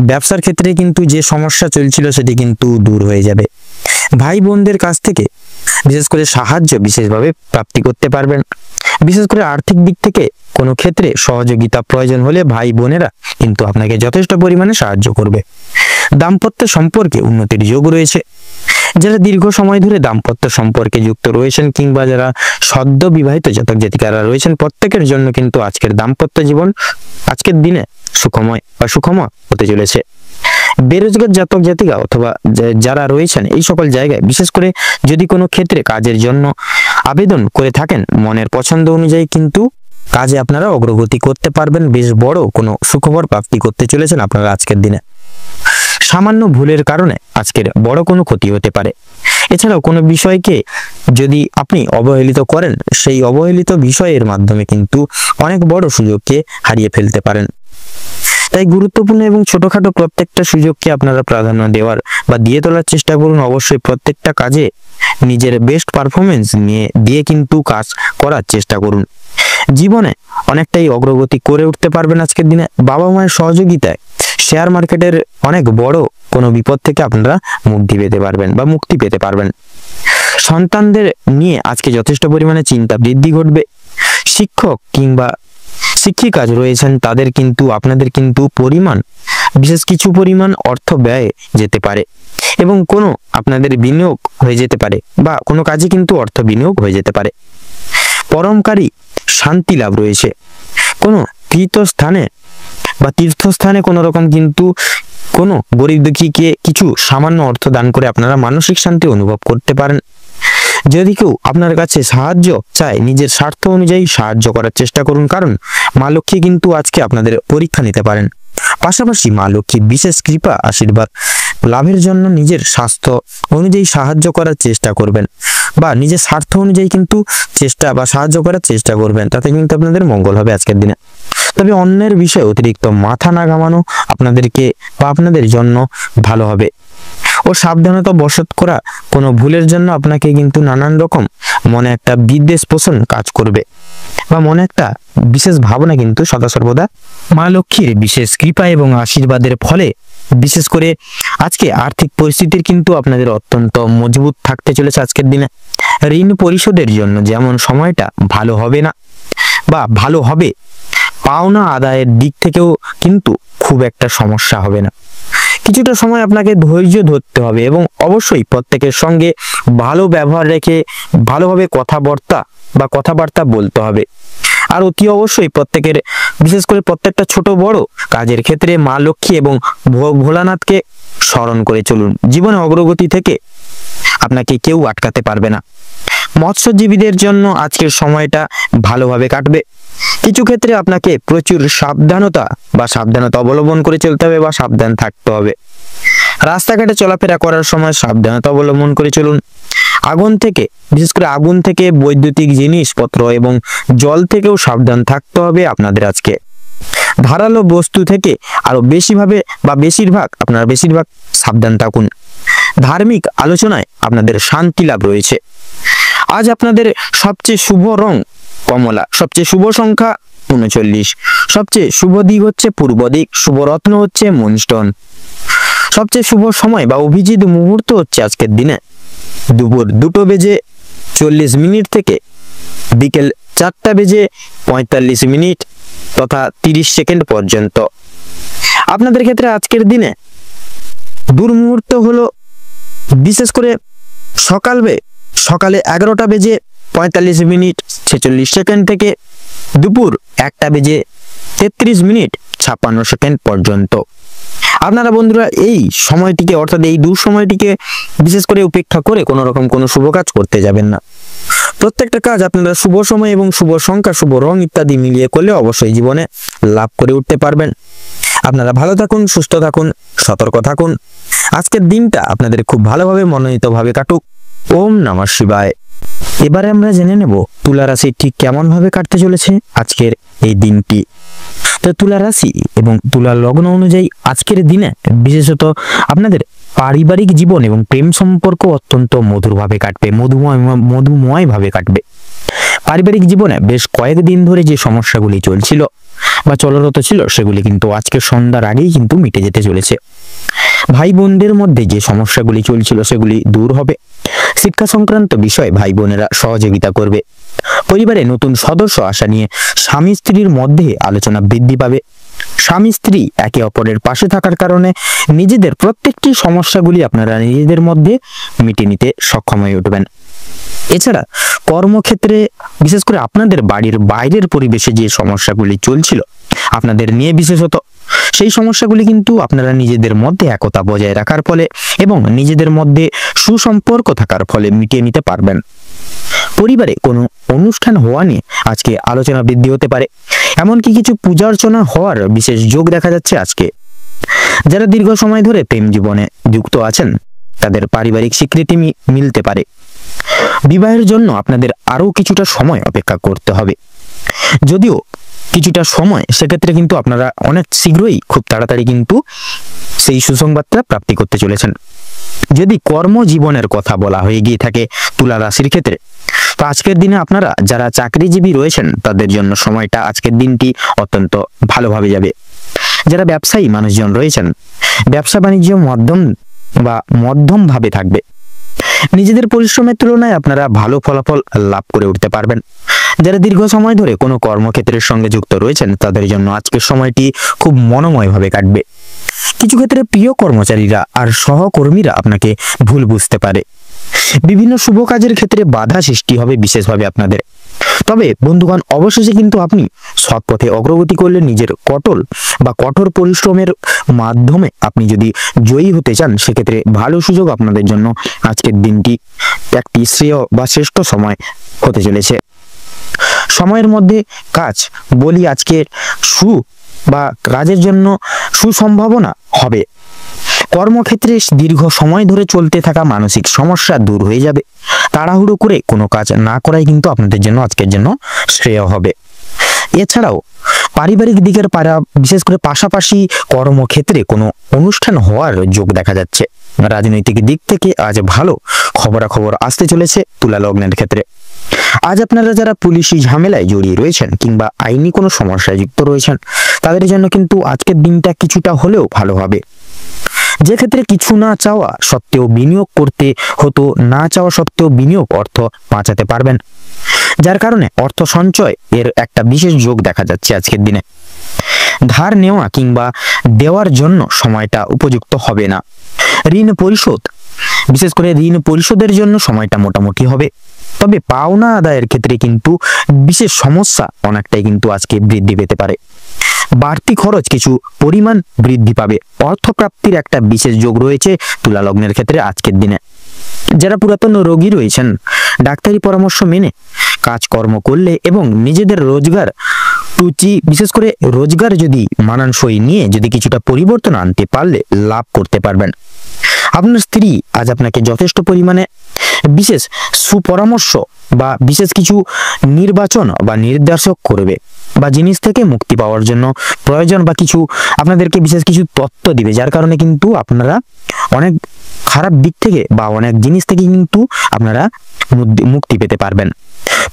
ব্যবসার ক্ষেত্রে কিন্তু যে সমস্যা চলছিল সেটি কিন্তু দূর হয়ে যাবে। ভাই বোনদের কাছ থেকে বিশেষ করে সাহায্য বিশেষভাবে প্রাপ্তি করতে পারবেন। বিশেষ করে আর্থিক দিক থেকে কোনো ক্ষেত্রে সহযোগিতা প্রয়োজন হলে ভাই বোনেরা কিন্তু আপনাকে যথেষ্ট পরিমাণে সাহায্য করবে। দাম্পত্য সম্পর্কে উন্নতির যোগ রয়েছে। যারা দীর্ঘ সময় ধরে দাম্পত্য সম্পর্কে যুক্ত রয়েছেন কিংবা যারা সদ্য বিবাহিত জাতক জাতিকারা রয়েছেন, প্রত্যেকের জন্য কিন্তু আজকের দাম্পত্য জীবন আজকের দিনে সুখময় বা সুখময় হতে চলেছে। বেরোজগার জাতক জাতিকা অথবা যারা রয়েছেন এই সকল জায়গায়, বিশেষ করে যদি কোনো ক্ষেত্রে কাজের জন্য আবেদন করে থাকেন, মনের পছন্দ অনুযায়ী কিন্তু কাজে আপনারা অগ্রগতি করতে পারবেন। বেশ বড় কোনো সুখবর প্রাপ্তি করতে চলেছেন আপনারা আজকের দিনে। সামান্য ভুলের কারণে আজকের বড় কোনো ক্ষতি হতে পারে। এছাড়াও কোনো বিষয়কে যদি আপনি অবহেলিত করেন, সেই অবহেলিত বিষয়ের মাধ্যমে কিন্তু অনেক বড় সুযোগকে হারিয়ে ফেলতে পারেন। তাই গুরুত্বপূর্ণ এবং ছোটখাটো প্রত্যেকটা সুযোগকে আপনারা প্রাধান্য দেওয়ার বা দিয়ে তোলার চেষ্টা করুন। অবশ্যই প্রত্যেকটা কাজে নিজের বেস্ট পারফরমেন্স দিয়ে কিন্তু কাজ করার চেষ্টা করুন। জীবনে অনেকটাই অগ্রগতি করে উঠতে পারবেন আজকের দিনে। বাবা মায়ের সহযোগিতায় শেয়ার মার্কেটের অনেক বড় কোনো বিপদ থেকে আপনারা মুক্তি পেতে পারবেন। সন্তানদের নিয়ে আজকে যথেষ্ট পরিমাণে চিন্তা বৃদ্ধি ঘটবে। শিক্ষক কিংবা শিক্ষিকা রয়েছেন তাদের কিন্তু আপনাদের কিন্তু বিশেষ কিছু পরিমাণ অর্থ ব্যয় যেতে পারে এবং কোনো আপনাদের বিনিয়োগ হয়ে যেতে পারে বা কোনো কাজে কিন্তু অর্থ বিনিয়োগ হয়ে যেতে পারে। পরমকারী শান্তি লাভ রয়েছে। কোনো তীর্থস্থানে কোনো রকম কিন্তু কোনো গরিব দুঃখীকে কিছু সামান্য অর্থ দান করে আপনারা মানসিক শান্তি অনুভব করতে পারেন। যদি কেউ আপনার কাছে সাহায্য চায়, নিজের স্বার্থ অনুযায়ী সাহায্য করার চেষ্টা করুন, কারণ মা লক্ষ্মী কিন্তু আজকে আপনাদের পরীক্ষা নিতে পারেন। পাশাপাশি মা লক্ষ্মী বিশেষ কৃপা আশীর্বাদ লাভের জন্য নিজের স্বাস্থ্য অনুযায়ী সাহায্য করার চেষ্টা করবেন বা নিজের স্বার্থ অনুযায়ী কিন্তু সাহায্য করার চেষ্টা করবেন। তাতে কিন্তু আপনাদের মঙ্গল হবে আজকের দিনে। তবে অন্যের বিষয়ে অতিরিক্ত মাথা না ঘামানো আপনাদের জন্য ভালো হবে ও সাবধানতা বশত করা কোনো ভুলের জন্য আপনাকে কিন্তু নানান রকম মনে একটা বিদ্বেষ পোষণ কাজ করবে বা মনে একটা বিশেষ ভাবনা কিন্তু সদা সর্বদা মা লক্ষ্মীর বিশেষ কৃপা এবং আশীর্বাদের ফলে বিশেষ করে আজকে আর্থিক পরিস্থিতির কিন্তু আপনাদের অত্যন্ত মজবুত থাকতে চলেছে আজকের দিনে। ঋণ পরিশোধের জন্য যেমন সময়টা ভালো হবে না বা ভালো হবে, পাওনা আদায়ের দিক থেকেও কিন্তু খুব একটা সমস্যা হবে না। কিছুটা সময় আপনাকে ধৈর্য ধরতে হবে এবং অবশ্যই প্রত্যেকের সঙ্গে ভালো ব্যবহার রেখে ভালোভাবে কথাবার্তা বলতে হবে। আর অতি অবশ্যই বিশেষ করে প্রত্যেকটা ছোট বড় কাজের ক্ষেত্রে মা লক্ষ্মী এবং ভোলানাথকে স্মরণ করে চলুন। জীবনে অগ্রগতি থেকে আপনাকে কেউ আটকাতে পারবে না। মৎস্যজীবীদের জন্য আজকের সময়টা ভালোভাবে কাটবে। কিছু ক্ষেত্রে আপনাকে প্রচুর সাবধানতা অবলম্বন করে চলতে হবে বা সাবধান থাকতে হবে। রাস্তাঘাটে চলাফেরা করার সময় সাবধানতা অবলম্বন করে চলুন। বিশেষ করে আগুন থেকে, বৈদ্যুতিক জিনিসপত্র এবং জল থেকেও সাবধান থাকতে হবে আপনাদের আজকে। ধারালো বস্তু থেকে আরো বেশিরভাগ সাবধান থাকুন। ধার্মিক আলোচনায় আপনাদের শান্তি লাভ রয়েছে। আজ আপনাদের সবচেয়ে শুভ রং কমলা, সবচেয়ে শুভ সংখ্যা 39, সবচেয়ে শুভ দিক হচ্ছে পূর্ব দিক, শুভ রত্ন হচ্ছে মুনস্টোন। সবচেয়ে শুভ সময় বা অভিজিৎ মুহূর্ত হচ্ছে আজকের দিনে দুপুর 2:40 থেকে বিকেল 4:45 তথা 30 সেকেন্ড পর্যন্ত। আপনাদের ক্ষেত্রে আজকের দিনে দুর্মুহূর্ত হলো বিশেষ করে সকালে 11:45 থেকে দুপুর 1:33 পর্যন্ত। আপনারা বন্ধুরা এই সময়টিকে অর্থাৎ এই সময়টিকে বিশেষ করে উপেক্ষা করে কোনো রকম কোনো শুভ কাজ করতে যাবেন না। প্রত্যেকটা কাজ আপনারা শুভ সময় এবং শুভ সংখ্যা, শুভ রং ইত্যাদি মিলিয়ে করলে অবশ্যই জীবনে লাভ করে উঠতে পারবেন। আপনারা ভালো থাকুন, সুস্থ থাকুন, সতর্ক থাকুন। আজকের দিনটা আপনাদের খুব ভালোভাবে মনোনীতভাবে কাটুক। ওম নমঃ শিবায়। এবারে আমরা জেনে নেব তুলা রাশি ঠিক কেমন ভাবে কাটতে চলেছে আজকের এই দিনটি। তো তুলা রাশি এবং তুলা লগ্ন অনুযায়ী আজকের দিনে বিশেষত আপনাদের পারিবারিক জীবন এবং প্রেম সম্পর্ক অত্যন্ত মধুরভাবে কাটবে, মধুময়ভাবে কাটবে। পারিবারিক জীবনে বেশ কয়েকদিন ধরে যে সমস্যাগুলি চলছিল বা চলরত ছিল সেগুলি কিন্তু আজকে সন্ধ্যার আগেই কিন্তু মিটে যেতে চলেছে। ভাই বোনদের মধ্যে যে সমস্যাগুলি চলছিল সেগুলি দূর হবে। শিক্ষা সংক্রান্ত বিষয়ে ভাই বোনেরা সহযোগিতা করবে। পরিবারে নতুন সদস্য আসা নিয়ে স্বামী স্ত্রীর মধ্যে আলোচনা বৃদ্ধি পাবে। স্বামী স্ত্রী একে অপরের পাশে থাকার কারণে নিজেদের প্রত্যেকটি সমস্যাগুলি আপনারা নিজেদের মধ্যে মিটিয়ে নিতে সক্ষম হয়ে উঠবেন। এছাড়া কর্মক্ষেত্রে বিশেষ করে আপনাদের বাড়ির বাইরের পরিবেশে যে সমস্যাগুলি চলছিল আপনাদের নিয়ে বিশেষত, সেই সমস্যাগুলি কিন্তু আপনারা নিজেদের মধ্যে একতা বজায় রাখার ফলে এবং নিজেদের মধ্যে সুসম্পর্ক থাকার ফলে মিটিয়ে নিতে পারবেন। পরিবারে কোনো অনুষ্ঠান হওয়া নিয়ে আজকে আলোচনা বৃদ্ধি হতে পারে, এমনকি কিছু পূজা অর্চনা হওয়ার বিশেষ যোগ দেখা যাচ্ছে আজকে। যারা দীর্ঘ সময় ধরে প্রেম জীবনে যুক্ত আছেন তাদের পারিবারিক স্বীকৃতি মিলতে পারে। বিবাহের জন্য আপনাদের আরো কিছুটা সময় অপেক্ষা করতে হবে, যদিও কিছুটা সময়, সেক্ষেত্রে কিন্তু আপনারা অনেক শীঘ্রই খুব তাড়াতাড়ি কিন্তু সেই সুসংবাদটা প্রাপ্তি করতে চলেছেন। যদি কর্মজীবনের কথা বলা হয়ে গিয়ে থাকে তুলা রাশির ক্ষেত্রে, তো আজকের দিনে আপনারা যারা চাকরিজীবী রয়েছেন তাদের জন্য সময়টা, আজকের দিনটি অত্যন্ত ভালোভাবে যাবে। যারা ব্যবসায়ী মানুষজন রয়েছেন, ব্যবসা বাণিজ্য মধ্যম ভাবে থাকবে। নিজেদের পরিশ্রমের তুলনায় আপনারা ভালো ফলাফল লাভ করে উঠতে পারবেন। যারা দীর্ঘ সময় ধরে কোনো কর্মক্ষেত্রের সঙ্গে যুক্ত রয়েছেন তাদের জন্য আজকের সময়টি খুব মনোময়ভাবে কাটবে। কিছু ক্ষেত্রে প্রিয় কর্মচারীরা আর সহকর্মীরা আপনাকে ভুল বুঝতে পারে। বিভিন্ন শুভ কাজের ক্ষেত্রে বাধা সৃষ্টি হবে বিশেষভাবে আপনাদের। তবে বন্ধুগণ, অবশেষে কিন্তু আপনি সৎ পথে অগ্রগতি করলে নিজের কঠোর পরিশ্রমের মাধ্যমে আপনি যদি জয়ী হতে চান, সেক্ষেত্রে ভালো সুযোগ আপনাদের জন্য আজকের দিনটি একটি শ্রেয় বা শ্রেষ্ঠ সময় হতে চলেছে। সময়ের মধ্যে কাজ বলি আজকের কাজের জন্য সুসম্ভাবনা হবে। কর্মক্ষেত্রে দীর্ঘ সময় ধরে চলতে থাকা মানসিক সমস্যা দূর হয়ে যাবে। তাড়াহুড়ো করে কোনো কাজ না করাই কিন্তু আপনাদের জন্য আজকের জন্য শ্রেয় হবে। এছাড়াও পারিবারিক দিকের বিশেষ করে পাশাপাশি কর্মক্ষেত্রে কোনো অনুষ্ঠান হওয়ার যোগ দেখা যাচ্ছে। রাজনৈতিক দিক থেকে আজ ভালো খবরাখবর আসতে চলেছে তুলা লগ্নের ক্ষেত্রে। আজ আপনারা যারা পুলিশি ঝামেলায় জড়িয়ে রয়েছেন কিংবা আইনি কোনো সমস্যায় যুক্ত রয়েছেন তাদের জন্য কিন্তু আজকের দিনটা কিছুটা হলেও ভালো হবে। যে ক্ষেত্রে কিছু না চাওয়া সত্ত্বেও বিনিয়োগ করতে হতো, না চাওয়া সত্ত্বেও বিনিয়োগ অর্থ বাঁচাতে পারবেন, যার কারণে অর্থ সঞ্চয় এর একটা বিশেষ যোগ দেখা যাচ্ছে আজকের দিনে। ধার নেওয়া কিংবা দেওয়ার জন্য সময়টা উপযুক্ত হবে না। বিশেষ করে ঋণ পরিশোধের জন্য সময়টা মোটামুটি হবে। তবে পাওনা আদায়ের ক্ষেত্রে কিন্তু বিশেষ সমস্যা অনেকটাই কিন্তু আজকে বৃদ্ধি পেতে পারে। বাড়তি খরচ কিছু পরিমাণ বৃদ্ধি পাবে। অর্থপ্রাপ্তির একটা বিশেষ যোগ রয়েছে তুলা লগ্নের ক্ষেত্রে আজকের দিনে। যারা পুরাতন রোগী রয়েছেন, ডাক্তারি পরামর্শ মেনে কাজকর্ম করলে এবং নিজেদের বিশেষ করে রোজগার যদি মানানসই নিয়ে যদি কিছুটা পরিবর্তন আনতে পারলে লাভ করতে পারবেন। আপনার স্ত্রী আজ আপনাকে যথেষ্ট পরিমাণে বিশেষ সুপরামর্শ বা বিশেষ কিছু নির্বাচন বা নির্দেশক করবে, বা জিনিস থেকে মুক্তি পাওয়ার জন্য প্রয়োজন বা কিছু আপনাদেরকে বিশেষ কিছু তথ্য দিবে, যার কারণে কিন্তু আপনারা অনেক খারাপ দিক থেকে বা অনেক জিনিস থেকে কিন্তু আপনারা মুক্তি পেতে পারবেন।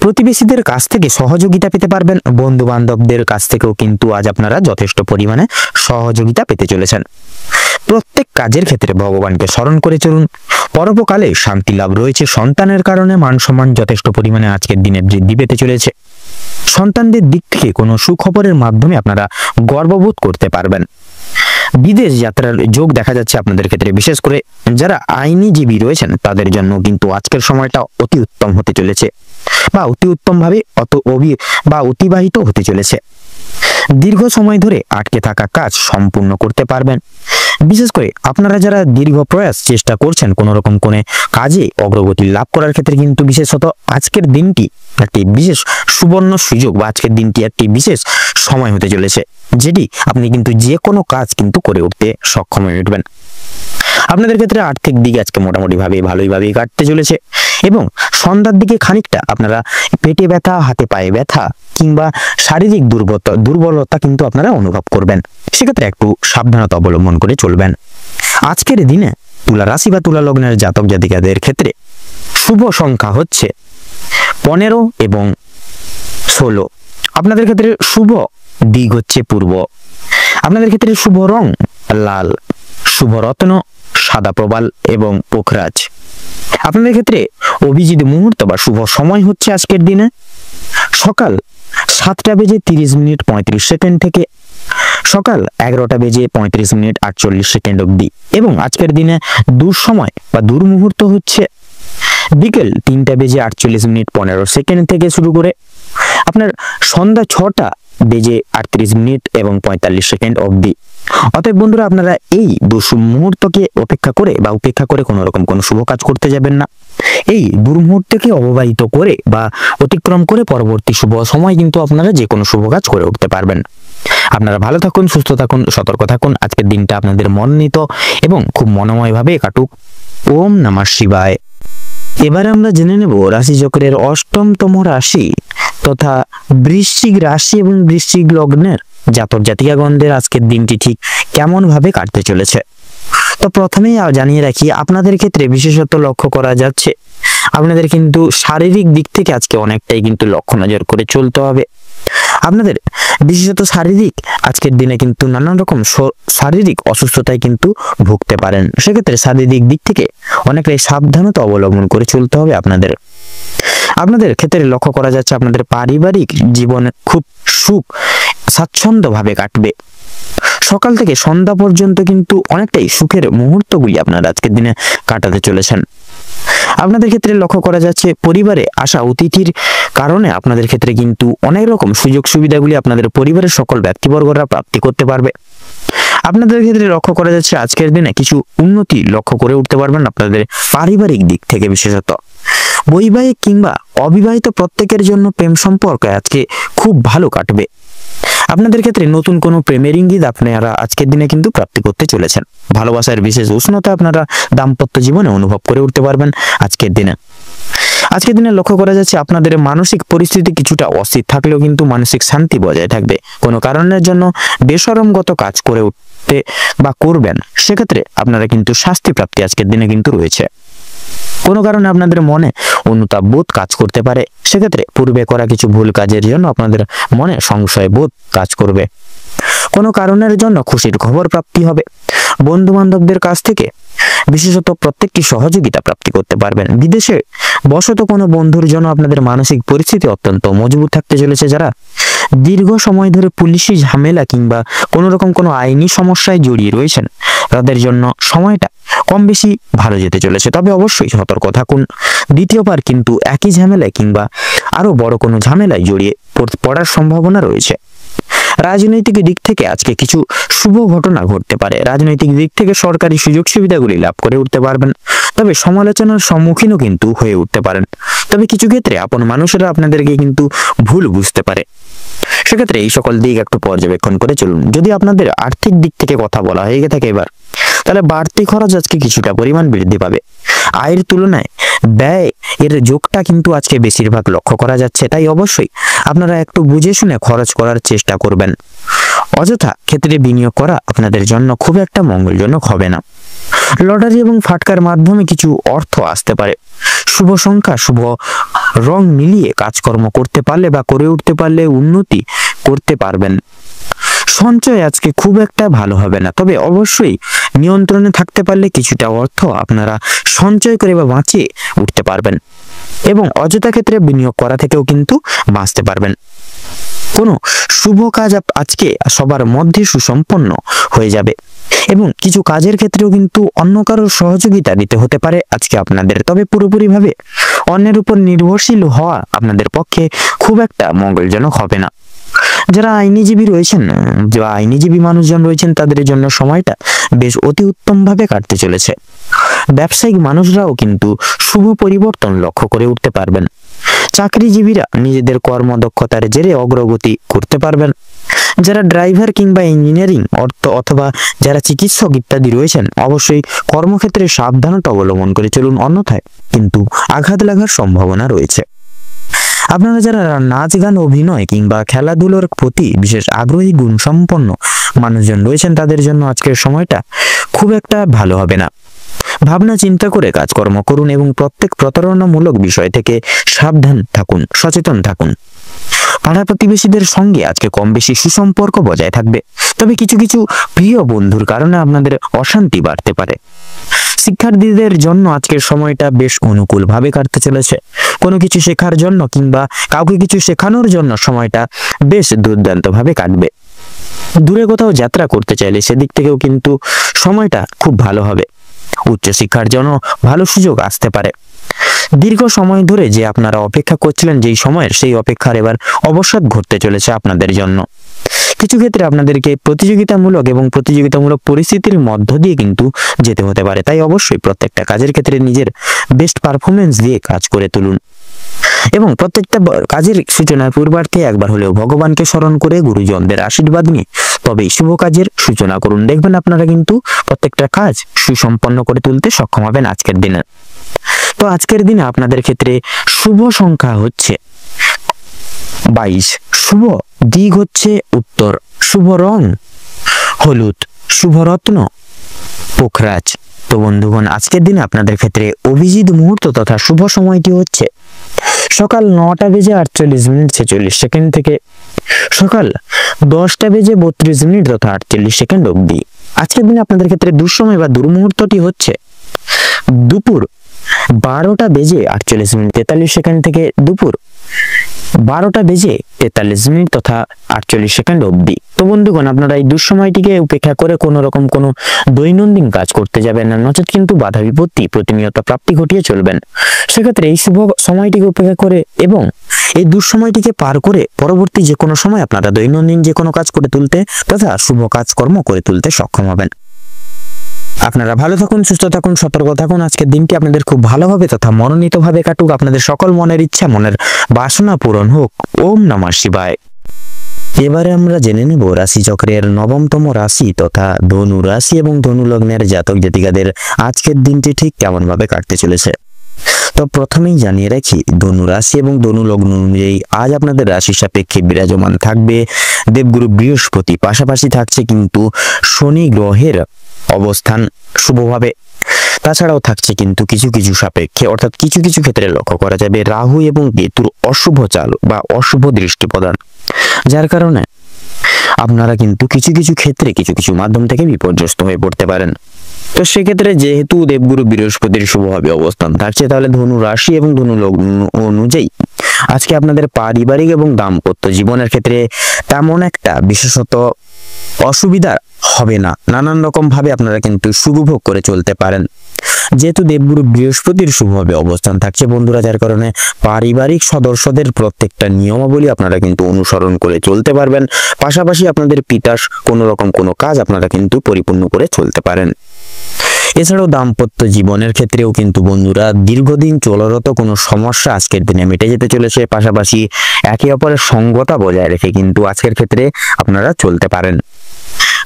প্রতিবেশীদের কাছ থেকে সহযোগিতা পেতে পারবেন। বন্ধু বান্ধবদের কাছ থেকেও কিন্তু আজ আপনারা যথেষ্ট পরিমাণে সহযোগিতা পেতে চলেছেন। প্রত্যেক কাজের ক্ষেত্রে ভগবানকে স্মরণ করে চলুন। পরোপকালে শান্তি লাভ রয়েছে। সন্তানের কারণে মান সম্মান যথেষ্ট পরিমাণে আজকের দিনে বৃদ্ধি পেতে চলেছে। সন্তানদের দিক থেকে কোনো সুখবরের মাধ্যমে আপনারা গর্ববোধ করতে পারবেন। বিদেশ যাত্রার যোগ দেখা যাচ্ছে আপনাদের ক্ষেত্রে। বিশেষ করে যারা আইনজীবী রয়েছেন তাদের জন্য কিন্তু আজকের সময়টা অতি উত্তম হতে চলেছে, বা অতি উত্তম ভাবে অতিবাহিত হতে চলেছে। দীর্ঘ সময় ধরে আটকে থাকা কাজ সম্পূর্ণ করতে পারবেন। বিশেষ করে আপনারা যারা দীর্ঘ প্রয়াস চেষ্টা করছেন কোনো রকম কোনো কাজে অগ্রগতি লাভ করার ক্ষেত্রে কিন্তু বিশেষত আজকের দিনটি একটি বিশেষ সুবর্ণ সুযোগ, বা আজকের দিনটি একটি বিশেষ সময় হতে চলেছে, যেটি আপনি কিন্তু যে কোনো কাজ কিন্তু করে উঠতে সক্ষম হয়ে উঠবেন। আপনাদের ক্ষেত্রে আর্থিক দিক আজকে মোটামুটি ভালোইভাবে কাটতে চলেছে, এবং সন্ধ্যার দিকে খানিকটা আপনারা পেটে ব্যথা, হাতে পায়ে ব্যথা কিংবা শারীরিক দুর্বলতা কিন্তু আপনারা অনুভব করবেন। সেক্ষেত্রে একটু সাবধানতা অবলম্বন করে চলবেন। আজকের দিনে তুলা রাশি বা তুলা লগ্নের জাতক জাতিকাদের ক্ষেত্রে শুভ সংখ্যা হচ্ছে 15 এবং 16। আপনাদের ক্ষেত্রে শুভ দিক হচ্ছে পূর্ব। আপনাদের ক্ষেত্রে শুভ রং লাল, শুভ রত্ন সাদা প্রবাল এবং পোখরাজ। আপনাদের ক্ষেত্রে অভিজিৎ মুহূর্ত বা শুভ সময় হচ্ছে আজকের দিনে সকাল 7:30:35 থেকে সকাল 11:35:48 অবধি, এবং আজকের দিনে দুঃসময় বা দুর্মুহূর্ত হচ্ছে বিকেল 3:48:15 থেকে শুরু করে আপনার সন্ধ্যা 6:38 এবং 45 অবধি। অতএব বন্ধুরা, আপনারা এই দুঃমুহূর্তকে উপেক্ষা করে কোনো রকম কোনো শুভ কাজ করতে যাবেন না। এই দুর্মুহূর্তকে অববাহিত করে বা অতিক্রম করে পরবর্তী শুভ সময় কিন্তু আপনারা যে কোনো শুভ কাজ করে উঠতে পারবেন। আপনারা ভালো থাকুন, সুস্থ থাকুন, সতর্ক থাকুন। আজকের দিনটা আপনাদের মনোনীত এবং খুব মনোময়ভাবে কাটুক। ওম নমঃ শিবায়। এবার আমরা জেনে নেব রাশিচক্রের অষ্টমতম রাশি তথা বৃশ্চিক রাশি এবং বৃশ্চিক লগ্নের জাতক জাতিকাগণদের আজকের দিনটি ঠিক কেমন ভাবে কাটতে চলেছে। তো প্রথমেই জানিয়ে রাখি, আপনাদের ক্ষেত্রে বিশেষত লক্ষ্য করা যাচ্ছে আপনাদের কিন্তু শারীরিক দিক থেকে আজকে অনেকটাই কিন্তু লক্ষ্য নজর করে চলতে হবে। আপনাদের বিশেষত শারীরিক আজকের দিনে কিন্তু নানান রকম শারীরিক অসুস্থতায় কিন্তু ভুগতে পারেন। সেক্ষেত্রে শারীরিক দিক থেকে অনেকটাই সাবধানতা অবলম্বন করে চলতে হবে আপনাদের ক্ষেত্রে লক্ষ্য করা যাচ্ছে আপনাদের পারিবারিক জীবনে খুব সুখ স্বাচ্ছন্দ্য ভাবে কাটবে। সকাল থেকে সন্ধ্যা পর্যন্ত কিন্তু অনেকটাই সুখের মুহূর্তগুলি আপনারা আজকের দিনে কাটাতে চলেছেন। আপনাদের ক্ষেত্রে লক্ষ্য করা যাচ্ছে পরিবারে আসা অতিথির কারণে আপনাদের ক্ষেত্রে কিন্তু অনেক রকম সুযোগ সুবিধাগুলি আপনাদের পরিবারের সকল ব্যক্তিবর্গরা প্রাপ্তি করতে পারবে। আপনাদের ক্ষেত্রে লক্ষ্য করা যাচ্ছে আজকের দিনে কিছু উন্নতি লক্ষ্য করে উঠতে পারবেন আপনাদের পারিবারিক দিক থেকে। বিশেষত বৈবাহিক কিংবা অবিবাহিত প্রত্যেকের জন্য প্রেম সম্পর্ক আজকে খুব ভালো কাটবে। আপনাদের ক্ষেত্রে নতুন কোনো প্রেমের ইঙ্গিত আপনারা আজকের দিনে কিন্তু প্রাপ্তি করতে চলেছেন। ভালোবাসার বিশেষ উষ্ণতা আপনারা দাম্পত্য জীবনে অনুভব করে উঠতে পারবেন আজকের দিনে লক্ষ্য করা যাচ্ছে আপনাদের মানসিক পরিস্থিতি কিছুটা অস্থির থাকলেও কিন্তু মানসিক শান্তি বজায় থাকবে। কোনো কারণের জন্য বেশরমগত কাজ করে উঠতে বা করবেন, সেক্ষেত্রে আপনারা কিন্তু শাস্তি প্রাপ্তি আজকের দিনে কিন্তু রয়েছে। কোনো কারণে আপনাদের মনে অনুতাপ বোধ কাজ করতে পারে, সেক্ষেত্রে পূর্বে করা কিছু ভুল কাজের জন্য আপনাদের মনে সংশয় বোধ কাজ করবে। কোনো কারণের জন্য খুশির খবর প্রাপ্তি হবে। বন্ধু বান্ধবদের কাছ থেকে বিশেষত প্রত্যেকটি সহযোগিতা প্রাপ্তি করতে পারবেন। বিদেশে বসত কোনো বন্ধুর জন্য আপনাদের মানসিক পরিস্থিতি অত্যন্ত মজবুত থাকতে চলেছে। যারা দীর্ঘ সময় ধরে পুলিশি ঝামেলা কিংবা কোনো রকম কোনো আইনি সমস্যায় জড়িয়ে রয়েছেন, তাদের জন্য সময়টা কম বেশি ভালো যেতে চলেছে। তবে অবশ্যই সতর্ক থাকুন। দ্বিতীয়বার কিন্তু একই ঝামেলায় কিংবা আরো বড় কোনো ঝামেলায় জড়িয়ে পড়ার সম্ভাবনা রয়েছে। রাজনৈতিক দিক থেকে আজকে কিছু শুভ ঘটনা ঘটতে পারে। রাজনৈতিক দিক থেকে সরকারি সুযোগ সুবিধাগুলি লাভ করে উঠতে পারবেন, তবে সমালোচনার সম্মুখীনও কিন্তু হয়ে উঠতে পারেন। তবে কিছু ক্ষেত্রে আপন মানুষেরা আপনাদেরকে কিন্তু ভুল বুঝতে পারে। সেক্ষেত্রে এই সকল দিক একটু পর্যবেক্ষণ করে চলুন। যদি আপনাদের আর্থিক দিক থেকে কথা বলা হয়ে থাকে এবার, তাহলে বাড়তি খরচ আজকে কিছুটা পরিমাণ বৃদ্ধি পাবে। আয়ের তুলনায় ব্যয় এর যোগটা কিন্তু আজকে বেশিরভাগ লক্ষ্য করা যাচ্ছে। তাই অবশ্যই আপনারা একটু বুঝে শুনে খরচ করার চেষ্টা করবেন। অযথা ক্ষেত্রে বিনিয়োগ করা আপনাদের জন্য খুব একটা মঙ্গলজনক হবে না। লটারি এবং ফাটকার মাধ্যমে কিছু অর্থ আসতে পারে। শুভ সংখ্যা শুভ রং মিলিয়ে কাজকর্ম করতে পারলে বা করে উঠতে পারলে উন্নতি করতে পারবেন। সঞ্চয় আজকে খুব একটা ভালো হবে না, তবে অবশ্যই নিয়ন্ত্রণে থাকতে পারলে কিছুটা অর্থ আপনারা সঞ্চয় করে বা বাঁচিয়ে উঠতে পারবেন এবং অযথা ক্ষেত্রে বিনিয়োগ করা থেকেও কিন্তু বাঁচতে পারবেন। কোনো শুভ কাজ আজকে সবার মধ্যে সুসম্পন্ন হয়ে যাবে এবং কিছু কাজের ক্ষেত্রেও কিন্তু অন্য কারোর সহযোগিতা নিতে হতে পারে আজকে আপনাদের। তবে পুরোপুরিভাবে অন্যের উপর নির্ভরশীল হওয়া আপনাদের পক্ষে খুব একটা মঙ্গলজনক হবে না। যারা আইনজীবী রয়েছেন বা আইনজীবী মানুষজন রয়েছেন, তাদের জন্য সময়টা বেশ অতি উত্তম ভাবে কাটতে চলেছে। ব্যবসায়িক মানুষরাও কিন্তু শুভ পরিবর্তন লক্ষ্য করে উঠতে পারবেন। চাকরিজীবীরা নিজেদের কর্মদক্ষতার জেরে অগ্রগতি করতে পারবেন। যারা ড্রাইভার কিংবা ইঞ্জিনিয়ারিং অথবা যারা চিকিৎসক ইত্যাদি রয়েছেন, অবশ্যই কর্মক্ষেত্রে সাবধানতা অবলম্বন করে চলুন, অন্যথায় কিন্তু আঘাত লাগার সম্ভাবনা রয়েছে। আপনারা যারা নাচ গান অভিনয় কিংবা খেলাধুলোর প্রতি বিশেষ আগ্রহী গুণসম্পন্ন মানুষজন রয়েছেন, তাদের জন্য আজকের সময়টা খুব একটা ভালো হবে না। ভাবনা চিন্তা করে কাজকর্ম করুন এবং প্রত্যেক প্রতারণামূলক বিষয় থেকে সাবধান থাকুন, সচেতন থাকুন। পাড়া প্রতিবেশীদের সঙ্গে আজকে কম বেশি সুসম্পর্ক বজায় থাকবে, তবে কিছু কিছু প্রিয় বন্ধুর কারণে আপনাদের অশান্তি বাড়তে পারে। শিক্ষার্থীদের জন্য আজকের সময়টা বেশ অনুকূলভাবে কাটতে চলেছে। কোনো কিছু শেখার জন্য কিংবা কাউকে কিছু শেখানোর জন্য সময়টা বেশ দুর্দান্তভাবে কাটবে। দূরে কোথাও যাত্রা করতে চাইলে সেদিক থেকেও কিন্তু সময়টা খুব ভালো হবে। উচ্চশিক্ষার জন্য ভালো সুযোগ আসতে পারে। দীর্ঘ সময় ধরে যে আপনারা অপেক্ষা করছিলেন যেই সময়ের, সেই অপেক্ষার এবার অবসাদ ঘটতে চলেছে আপনাদের জন্য। কিছু ক্ষেত্রে আপনাদেরকে প্রতিযোগিতামূলক পরিস্থিতির মধ্য দিয়ে কিন্তু যেতে হতে পারে। তাই অবশ্যই প্রত্যেকটা কাজের ক্ষেত্রে নিজের বেস্ট পারফরমেন্স দিয়ে কাজ করে তুলুন এবং প্রত্যেকটা কাজের সূচনার পূর্বার্থে একবার হলেও ভগবানকে স্মরণ করে গুরুজনদের আশীর্বাদ নিয়ে তবেই শুভ কাজের সূচনা করুন। দেখবেন আপনারা কিন্তু প্রত্যেকটা কাজ সুসম্পন্ন করে তুলতে সক্ষম হবেন আজকের দিনে। তো আজকের দিনে আপনাদের ক্ষেত্রে শুভ সংখ্যা হচ্ছে 22, শুভ দিক হচ্ছে উত্তর, শুভ রং হলুদ, শুভ রত্ন পোখরাজ। তো বন্ধুগণ, আজকের দিনে আপনাদের ক্ষেত্রে অভিজিৎ মুহূর্ত তথা শুভ সময়টি হচ্ছে সকাল 9টা বেজে 48 মিনিট 46 সেকেন্ড থেকে সকাল 10টা বেজে 32 মিনিট তথা 48 সেকেন্ড অবধি। আজকের দিনে আপনাদের ক্ষেত্রে দুঃসময় বা দুর্মুহূর্তটি হচ্ছে দুপুর 12টা বেজে 48 মিনিট 43 সেকেন্ড থেকে দুপুর 12টা বেজে 43 মিনিট তথা 48 সেকেন্ড অবধি। তো বন্ধুগণ, আপনারা এই দুঃসময়টিকে উপেক্ষা করে কোনো রকম কোনো দৈনন্দিন কাজ করতে যাবেন না, নচেত কিন্তু বাধা বিপত্তি প্রতিনিয়ত প্রাপ্তি ঘটিয়ে চলবেন। সেক্ষেত্রে এই শুভ সময়টিকে উপেক্ষা করে এবং এই দুঃসময়টিকে পার করে পরবর্তী যে কোনো সময় আপনারা দৈনন্দিন যে কোনো কাজ করে তুলতে তথা শুভ কাজকর্ম করে তুলতে সক্ষম হবেন। আপনারা ভালো থাকুন, সুস্থ থাকুন, সতর্ক থাকুন। আজকের দিনটি আপনাদের খুব ভালোভাবে তথা মনোনীতভাবে কাটুক। আপনাদের সকল মনের ইচ্ছা, মনের বাসনা পূরণ হোক। ওম নমঃ শিবায়। এবারে আমরা জেনে নেব রাশিচক্রের 9তম রাশি তথা ধনু রাশি এবং ধনু লগ্নের জাতক জাতিকাদের আজকের দিনটি ঠিক কেমন ভাবে কাটতে চলেছে। তো প্রথমেই জানিয়ে রাখি, ধনু রাশি এবং ধনু লগ্ন অনুযায়ী আজ আপনাদের রাশি সাপেক্ষে বিরাজমান থাকবে দেবগুরু বৃহস্পতি। পাশাপাশি থাকছে কিন্তু শনি গ্রহের অবস্থান শুভভাবে। তাছাড়াও থাকছে কিন্তু কিছু কিছু সাপেক্ষে অর্থাৎ কিছু কিছু ক্ষেত্রে লক্ষ্য করা যাবে রাহু এবং কেতুর অশুভ চাল বা অশুভ দৃষ্টি প্রদান, যার কারণে আপনারা কিন্তু কিছু কিছু ক্ষেত্রে কিছু কিছু মাধ্যম থেকে বিপর্যস্ত হয়ে পড়তে পারেন। তো সেক্ষেত্রে যেহেতু দেবগুরু বৃহস্পতির শুভভাবে অবস্থান থাকছে, তাহলে ধনু রাশি এবং ধনু লগ্ন অনুযায়ী আজকে আপনাদের পারিবারিক এবং দাম্পত্য জীবনের ক্ষেত্রে তেমন একটা বিশেষত অসুবিধা হবে না। নানান রকম ভাবে আপনারা কিন্তু সুখভোগ করে চলতে পারেন। যেহেতু দেবগুরু বৃহস্পতির শুভভাবে অবস্থান থাকছে বন্ধুরা, যার কারণে পারিবারিক সদস্যদের প্রত্যেকটা নিয়মাবলী আপনারা কিন্তু অনুসরণ করে চলতে পারবেন। পাশাপাশি আপনাদের পিতার কোনো রকম কোনো কাজ আপনারা কিন্তু পরিপূর্ণ করে চলতে পারেন। এছাড়াও দাম্পত্য জীবনের ক্ষেত্রেও কিন্তু বন্ধুরা দীর্ঘদিন চলরত কোনো সমস্যা আজকের দিনে মিটে যেতে চলেছে। পাশাপাশি একে অপরের সঙ্গতা বজায় রেখে কিন্তু আজকের ক্ষেত্রে আপনারা চলতে পারেন।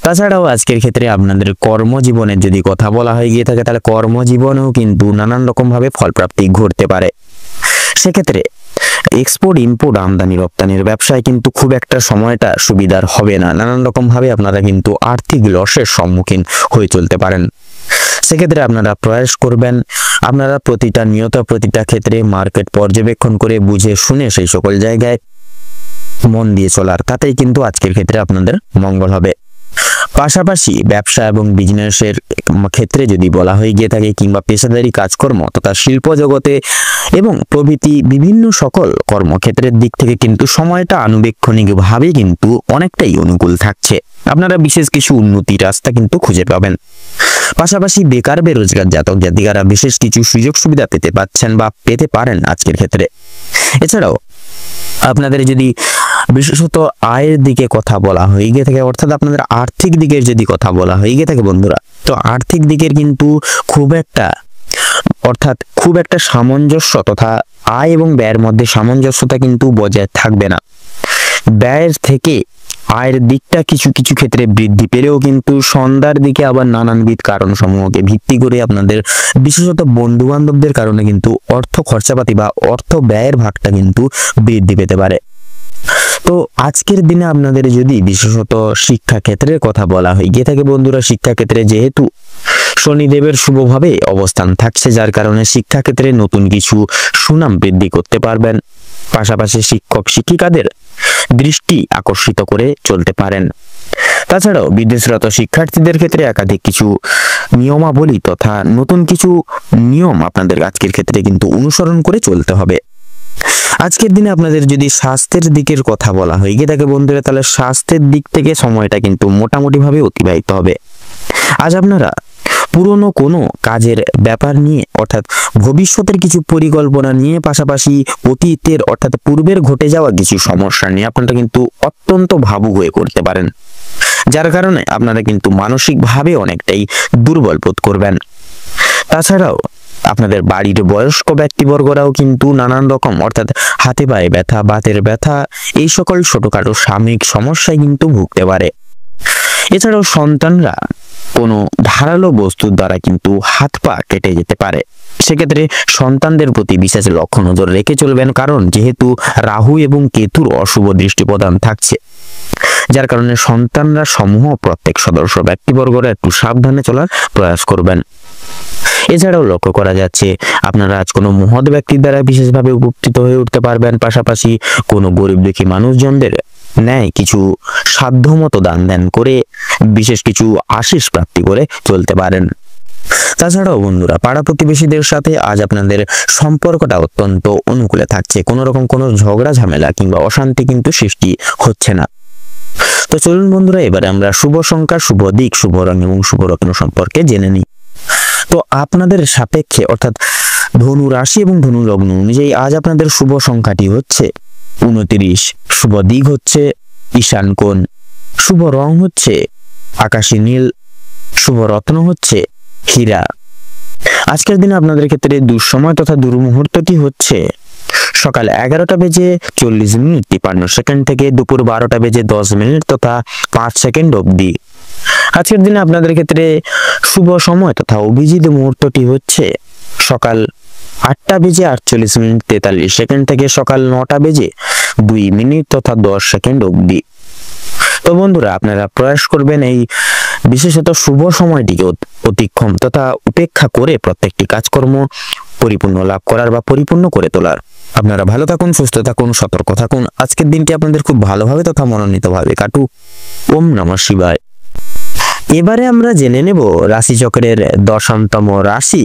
তাছাড়াও আজকের ক্ষেত্রে আপনাদের কর্মজীবনের যদি কথা বলা হয়ে গিয়ে থাকে, তাহলে কর্মজীবনেও কিন্তু নানান রকম ভাবে ফলপ্রাপ্তি ঘটতে পারে। সেক্ষেত্রে এক্সপোর্ট ইম্পোর্ট আমদানি রপ্তানির ব্যবসায় কিন্তু খুব একটা সময়টা সুবিধার হবে না। নানান রকম ভাবে আপনারা কিন্তু আর্থিক লসের সম্মুখীন হয়ে চলতে পারেন। সেক্ষেত্রে আপনারা প্রয়াস করবেন আপনারা প্রতিটা ক্ষেত্রে মার্কেট পর্যবেক্ষণ করে বুঝে শুনে সেই সকল জায়গায় মন দিয়ে চলার, তাতেই কিন্তু আজকের ক্ষেত্রে আপনাদের মঙ্গল হবে। পাশাপাশি ব্যবসা এবং বিজনেসের ক্ষেত্রে যদি বলা হয়ে গিয়ে থাকে কিংবা পেশাদারি কাজকর্ম তথা শিল্প জগতে এবং প্রভৃতি বিভিন্ন সকল কর্মক্ষেত্রের দিক থেকে কিন্তু সময়টা আনুবেক্ষণিকভাবে কিন্তু অনেকটাই অনুকূল থাকছে। আপনারা বিশেষ কিছু উন্নতির রাস্তা কিন্তু খুঁজে পাবেন। পাশাপাশি বেকার বেরোজগার জাতক জাতিকারা বিশেষ কিছু সুযোগ সুবিধা পেতে পাচ্ছেন বা পেতে পারেন আজকের ক্ষেত্রে। এছাড়াও আপনাদের যদি বিশেষত আয়ের দিকে কথা বলা হয়ে গিয়ে থাকে অর্থাৎ আপনাদের আর্থিক দিকের যদি কথা বলা হয়ে গিয়ে থাকে বন্ধুরা, তো আর্থিক দিকের কিন্তু খুব একটা সামঞ্জস্য তথা আয় এবং ব্যয়ের মধ্যে সামঞ্জস্যতা কিন্তু বজায় থাকবে না। ব্যয়ের থেকে আয়ের দিকটা কিছু কিছু ক্ষেত্রে বৃদ্ধি পেলেও কিন্তু সন্ধ্যার দিকে আবার নানানবিধ কারণ সমূহকে ভিত্তি করে আপনাদের বিশেষত বন্ধু বান্ধবদের কারণে কিন্তু অর্থ খরচাপাতি বা অর্থ ব্যয়ের ভাগটা কিন্তু বৃদ্ধি পেতে পারে। তো আজকের দিনে আপনাদের যদি বিশেষত শিক্ষা ক্ষেত্রের কথা বলা হয় গিয়ে থাকে বন্ধুরা, শিক্ষা ক্ষেত্রে যেহেতু শনিদেবের শুভভাবে অবস্থান থাকছে, যার কারণে শিক্ষা ক্ষেত্রে নতুন কিছু সুনাম বৃদ্ধি করতে পারবেন। পাশাপাশি শিক্ষক শিক্ষিকাদের দৃষ্টি আকর্ষিত করে চলতে পারেন। তাছাড়াও বিদেশরত শিক্ষার্থীদের ক্ষেত্রে একাধিক কিছু নিয়মাবলী তথা নতুন কিছু নিয়ম আপনাদের আজকের ক্ষেত্রে কিন্তু অনুসরণ করে চলতে হবে। আজকের দিনে আপনাদের যদি স্বাস্থ্যের দিকের কথা বলা হয় গিয়ে থাকে বন্ধুরা, তাহলে স্বাস্থ্যের দিক থেকে সময়টা কিন্তু মোটামুটি ভাবে অতিবাহিত হবে। আজ আপনারা পুরনো কোনো কাজের ব্যাপার নিয়ে অর্থাৎ ভবিষ্যতের কিছু পরিকল্পনা নিয়ে, পাশাপাশি অতীতের অর্থাৎ পূর্বের ঘটে যাওয়া কিছু সমস্যা নিয়ে আপনারা কিন্তু অত্যন্ত ভাবুক হয়ে করতে পারেন, যার কারণে আপনারা কিন্তু মানসিকভাবে অনেকটাই দুর্বল বোধ করবেন। তাছাড়াও আপনাদের বাড়ির বয়স্ক ব্যক্তিবর্গরাও কিন্তু নানান রকম অর্থাৎ হাতে পায়ে ব্যথা, বাতের ব্যথা, এই সকল ছোটখাটো সাময়িক সমস্যায় কিন্তু ভুগতে পারে। এছাড়াও সন্তানরা কোনো ধারালো বস্তুর দ্বারা কিন্তু হাত পা কেটে যেতে পারে। সেক্ষেত্রে সন্তানদের প্রতি বিশেষ লক্ষ্য নজর রেখে চলবেন, কারণ যেহেতু রাহু এবং কেতুর অশুভ দৃষ্টি প্রদান থাকছে, যার কারণে সন্তানরা সমূহ প্রত্যেক সদস্য ব্যক্তিবর্গরা একটু সাবধানে চলার প্রয়াস করবেন। এছাড়াও লক্ষ্য করা যাচ্ছে আপনারা আজ কোনো মহৎ ব্যক্তির দ্বারা বিশেষভাবে উপকৃত হয়ে উঠতে পারবেন, পাশাপাশি কোনো গরিব দুঃখী মানুষজনদের ন্যায় কিছু সাধ্যমতো দান ধ্যান করে বিশেষ কিছু আশীষ প্রাপ্তি করে চলতে পারেন। তাছাড়াও বন্ধুরা, পাড়া প্রতিবেশীদের সাথে আজ আপনাদের সম্পর্কটা অত্যন্ত অনুকূলে থাকছে, কোনো রকম কোনো ঝগড়া ঝামেলা কিংবা অশান্তি কিন্তু সৃষ্টি হচ্ছে না। তো চলুন বন্ধুরা, এবারে আমরা শুভ সংখ্যা, শুভ দিক, শুভ রং এবং শুভ রত্ন সম্পর্কে জেনে নিই। তো আপনাদের সাপেক্ষে অর্থাৎ ধনু রাশি এবং ধনু লগ্ন অনুযায়ী আজ আপনাদের শুভ সংখ্যাটি হচ্ছে 29, শুভ দিক হচ্ছে ঈশান কোণ, শুভ রং হচ্ছে আকাশী নীল, শুভ রত্ন হচ্ছে হীরা। আজকের দিনে আপনাদের ক্ষেত্রে দুঃসময় তথা দুর্মুহূর্তটি হচ্ছে সকাল 11টা বেজে 40 মিনিট 53 সেকেন্ড থেকে দুপুর 12টা বেজে 10 মিনিট তথা 5 সেকেন্ড অবধি। আজকের দিনে আপনাদের ক্ষেত্রে শুভ সময় তথা অভিজিৎ মুহূর্তটি হচ্ছে সকাল 8টা বেজে 48 মিনিট 43 সেকেন্ড থেকে সকাল 9টা বেজে 2 মিনিট তথা 10 সেকেন্ড অবধি। তো বন্ধুরা, আপনারা প্রয়াস করবেন এই বিশেষত শুভ সময়টিকে অতিক্রম তথা উপেক্ষা করে প্রত্যেকটি কাজকর্ম পরিপূর্ণ লাভ করার বা পরিপূর্ণ করে তোলার। আপনারা ভালো থাকুন, সুস্থ থাকুন, সতর্ক থাকুন। আজকের দিনটি আপনাদের খুব ভালোভাবে তথা মনোনীতভাবে কাটুক। ওম নমঃ শিবায়। এবারে আমরা জেনে নেব রাশিচক্রের 10তম রাশি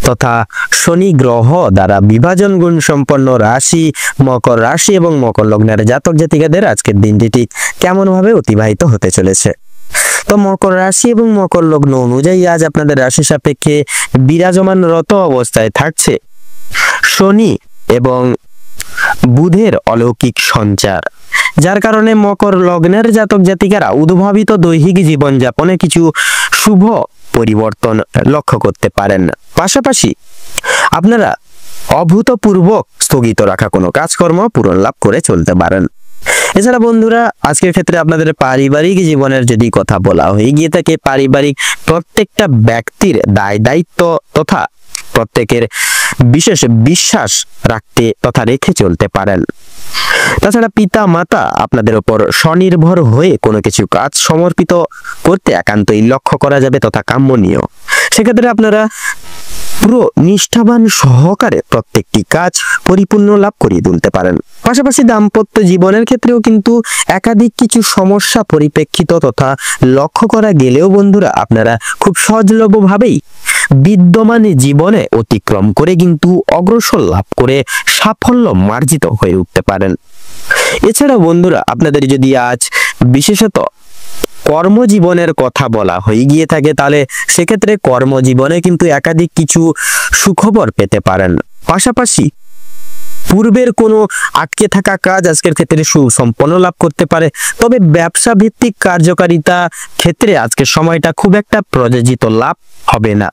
তথা শনি গ্রহ দ্বারা বিভাজন গুণ সম্পন্ন রাশি মকর রাশি এবং মকর লগ্নের জাতক জাতিকাদের আজকের দিনটি ঠিক কেমন ভাবে অতিবাহিত হতে চলেছে। তো মকর রাশি এবং মকর লগ্ন অনুযায়ী আজ আপনাদের রাশি সাপেক্ষে বিরাজমানরত অবস্থায় থাকছে শনি এবং বুধের অলৌকিক সঞ্চার, যার কারণে মকর লগ্নের জাতক জাতিকারা উদ্ভাবিত দৈহিক জীবনযাপনে কিছু শুভ পরিবর্তন লক্ষ্য করতে পারেন। পাশাপাশি আপনারা অভূতপূর্ব স্থগিত রাখা কোনো কাজকর্ম পূরণ লাভ করে চলতে পারেন। এছাড়া বন্ধুরা, আজকের ক্ষেত্রে আপনাদের পারিবারিক জীবনের যদি কথা বলা হয়ে গিয়ে থাকে, পারিবারিক প্রত্যেকটা ব্যক্তির দায় দায়িত্ব তথা প্রত্যেকের বিশেষ বিশ্বাস রাখতে তথা রেখে চলতে পারেন। তাছাড়া পিতা মাতা আপনাদের উপর স্বনির্ভর হয়ে কোনো কিছু কাজ সমর্পিত করতে একান্তই লক্ষ্য করা যাবে তথা কাম্যনীয়। সেক্ষেত্রে আপনারা পুরো নিষ্ঠাবান সহকারে প্রত্যেকটি কাজ পরিপূর্ণ লাভ করিয়ে তুলতে পারেন। পাশাপাশি দাম্পত্য জীবনের ক্ষেত্রেও কিন্তু একাধিক কিছু সমস্যা পরিপ্রেক্ষিত তথা লক্ষ্য করা গেলেও বন্ধুরা, আপনারা খুব সহজলভ্যভাবেই বিদ্যমান জীবনে অতিক্রম করে কিন্তু অগ্রসর লাভ করে সাফল্য মার্জিত হয়ে উঠতে পারেন। এছাড়াও বন্ধুরা, আপনাদের যদি আজ বিশেষত কর্মজীবনের কথা বলা হয়ে গিয়ে থাকে, তাহলে সেক্ষেত্রে কর্মজীবনে কিন্তু একাধিক কিছু সুখবর পেতে পারেন। পাশাপাশি পূর্বের কোনো আটকে থাকা কাজ আজকের ক্ষেত্রে সুসম্পন্ন লাভ করতে পারে। তবে ব্যবসা ভিত্তিক কার্যকারিতা ক্ষেত্রে আজকের সময়টা খুব একটা প্রযোজিত লাভ হবে না।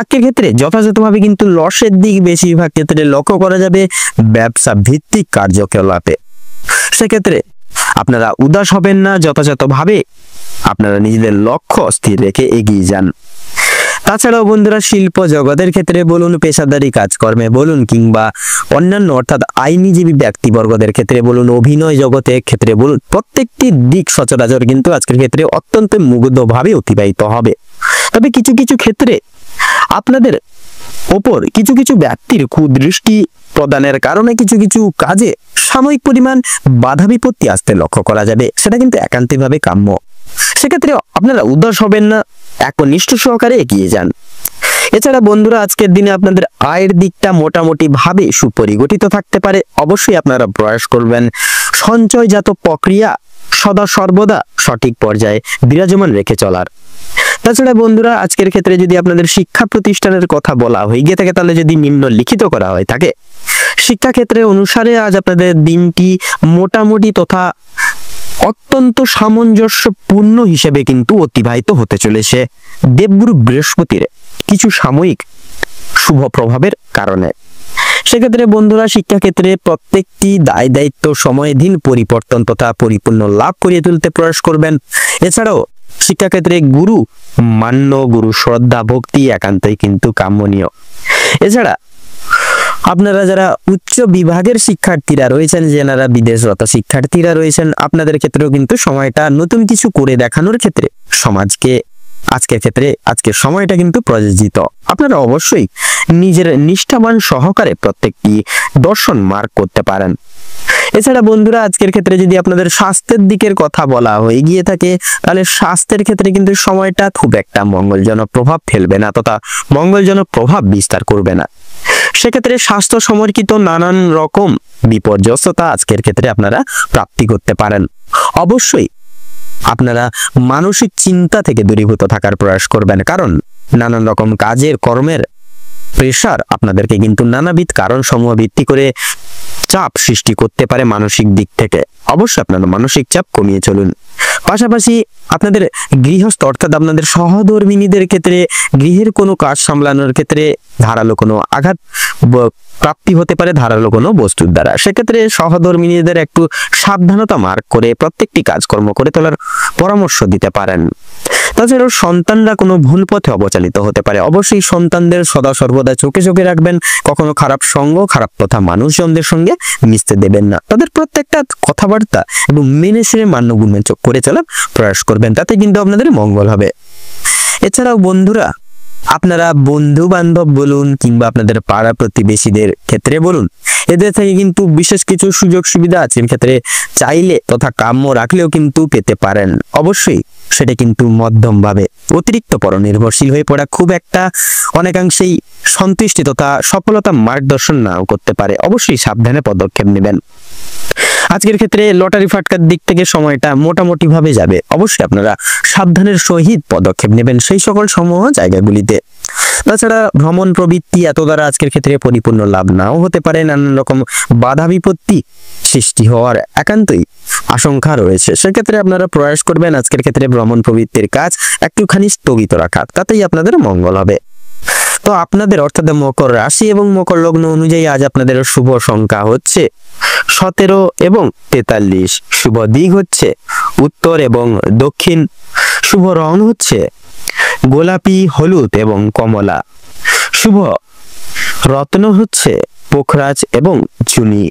আজকের ক্ষেত্রে যথাযথভাবে কিন্তু লসের দিক বেশিরভাগ ক্ষেত্রে লক্ষ্য করা যাবে ব্যবসা ভিত্তিক কার্যকলাপে। সেক্ষেত্রে আপনারা উদাস হবেন না, যথাযথভাবে আপনারা নিজেদের লক্ষ্য স্থির রেখে এগিয়ে যান। তাছাড়াও বন্ধুরা, শিল্প জগতের ক্ষেত্রে বলুন, পেশাদারি কাজকর্মে বলুন, কিংবা অন্যান্য অর্থাৎ আইনজীবী ব্যক্তিবর্গদের ক্ষেত্রে বলুন, অভিনয় জগতের ক্ষেত্রে বলুন, প্রত্যেকটি দিক সচরাচর কিন্তু আজকের ক্ষেত্রে অত্যন্ত মুগ্ধভাবে অতিবাহিত হবে। তবে কিছু কিছু ক্ষেত্রে আপনাদের ওপর কিছু কিছু ব্যক্তির কুদৃষ্টি প্রদানের কারণে কিছু কিছু কাজে সাময়িক পরিমাণ বাধা বিপত্তি আসতে লক্ষ্য করা যাবে, সেটা কিন্তু একান্তভাবে কাম্য। সেক্ষেত্রে আপনারা উদাস হবেন না, একনিষ্ঠ সহকারে এগিয়ে যান। এছাড়া বন্ধুরা, আজকের দিনে আপনাদের আয়ের দিকটা মোটামুটি ভাবে সুপরিগঠিত থাকতে পারে। অবশ্যই আপনারা প্রয়াস করবেন সঞ্চয়জাত প্রক্রিয়া সদা সর্বদা সঠিক পর্যায়ে বিরাজমান রেখে চলার। তাছাড়া বন্ধুরা, আজকের ক্ষেত্রে যদি আপনাদের শিক্ষা প্রতিষ্ঠানের কথা বলা হয়ে গিয়ে থাকে, তাহলে যদি নিম্নলিখিত করা হয় থাকে শিক্ষাক্ষেত্রে অনুসারে আজ আপনাদের দিনটি মোটামুটি তথা অত্যন্ত সামঞ্জস্যপূর্ণ হিসেবে কিন্তু অতিবাহিত হতে চলেছে দেবগুরু বৃহস্পতির কিছু সাময়িক শুভ প্রভাবের কারণে। সেক্ষেত্রে বন্ধুরা, শিক্ষাক্ষেত্রে প্রত্যেকটি দায় দায়িত্ব সময়াধীন পরিবর্তন তথা পরিপূর্ণ লাভ করিয়ে তুলতে প্রয়াস করবেন। এছাড়াও শিক্ষাক্ষেত্রে গুরু মান্য, গুরু শ্রদ্ধা ভক্তি একান্তই কিন্তু কামনীয়। এছাড়া আপনারা যারা উচ্চ বিভাগের শিক্ষার্থীরা রয়েছেন, যারা বিদেশরত শিক্ষার্থীরা রয়েছেন, আপনাদের ক্ষেত্রেও কিন্তু সময়টা নতুন কিছু করে দেখানোর ক্ষেত্রে সমাজকে আজকের সময়টা কিন্তু প্রযোজিত। আপনারা অবশ্যই নিজের নিষ্ঠাবান সহকারে প্রত্যেকটি দর্শন মার্ক করতে পারেন। এছাড়া বন্ধুরা, আজকের ক্ষেত্রে যদি আপনাদের স্বাস্থ্যের দিকের কথা বলা হয়ে গিয়ে থাকে, তাহলে স্বাস্থ্যের ক্ষেত্রে কিন্তু সময়টা খুব একটা মঙ্গলজনক প্রভাব ফেলবে না তথা মঙ্গলজনক প্রভাব বিস্তার করবে না। সেক্ষেত্রে স্বাস্থ্য সম্পর্কিত নানান রকম বিপর্যস্ততা আজকের ক্ষেত্রে আপনারা প্রাপ্তি করতে পারেন। অবশ্যই আপনারা মানসিক চিন্তা থেকে দূরীভূত থাকার প্রয়াস করবেন, কারণ নানান রকম কাজের কর্মের প্রেশার আপনাদেরকে কিন্তু নানাবিধ কারণ সমূহ ভিত্তি করে চাপ সৃষ্টি করতে পারে মানসিক দিক থেকে। অবশ্যই আপনারা মানসিক চাপ কমিয়ে চলুন। পাশাপাশি আপনাদের গৃহস্থ অর্থাৎ আপনাদের সহধর্মিনীদের ক্ষেত্রে গৃহের কোনো কাজ সামলানোর ক্ষেত্রে ধারালো কোনো আঘাত প্রাপ্তি হতে পারে ধারালো কোনো বস্তুর দ্বারা। সেক্ষেত্রে সহধর্মিনীদের একটু সাবধানতা মার্ক করে প্রত্যেকটি কাজকর্ম করে তোলার পরামর্শ দিতে পারেন। তাছাড়াও সন্তানরা কোনো ভুল পথে অবচালিত হতে পারে। অবশ্যই সন্তানদের সদা সর্বদা চোখে চোখে রাখবেন, কখনো খারাপ সঙ্গ খারাপ কথা মানুষজনদের সঙ্গে মিশতে দেবেন না। তাদের প্রত্যেকটা কথাবার্তা এবং মেনে সেরে মান্যগুণ্য করে চলার প্রয়াস করবেন, তাতে কিন্তু আপনাদের মঙ্গল হবে। এছাড়াও বন্ধুরা, আপনারা বন্ধু বান্ধব বলুন কিংবা আপনাদের পাড়া প্রতিবেশীদের ক্ষেত্রে বলুন, এদের থেকে কিন্তু বিশেষ কিছু সুযোগ সুবিধা আছে ক্ষেত্রে চাইলে তথা কাম্য রাখলেও কিন্তু পেতে পারেন। অবশ্যই সেটা কিন্তু মধ্যম ভাবে অতিরিক্ত পরনির্ভরশীল হয়ে পড়া খুব একটা অনেকাংশেই সন্তুষ্টি তথা সফলতা মার্গদর্শন নাও করতে পারে। অবশ্যই সাবধানে পদক্ষেপ নেবেন। আজকের ক্ষেত্রে লটারি ফাটকার দিক থেকে সময়টা মোটামুটি ভাবে যাবে। অবশ্যই আপনারা সাবধানের সহিত পদক্ষেপ নেবেন সেই সকল সমূহ জায়গাগুলিতে। তাছাড়া ভ্রমণ প্রবৃত্তি এত দ্বারা আজকের ক্ষেত্রে পরিপূর্ণ লাভ নাও হতে পারে, নানান রকম বাধা বিপত্তি সৃষ্টি হওয়ার একান্তই আশঙ্কা রয়েছে। সেক্ষেত্রে আপনারা প্রয়াস করবেন আজকের ক্ষেত্রে ভ্রমণ প্রবৃত্তির কাজ একটুখানি স্থগিত রাখা, তাতেই আপনাদের মঙ্গল হবে। তো আপনাদের অর্থাৎ মকর রাশি এবং মকর লগ্ন অনুযায়ী আজ আপনাদের শুভ সংখ্যা হচ্ছে 17 এবং 43। শুভ দিক হচ্ছে উত্তর এবং দক্ষিণ। শুভ রং হচ্ছে গোলাপি, হলুদ এবং কমলা। শুভ রত্ন হচ্ছে পোখরাজ এবং চুনি।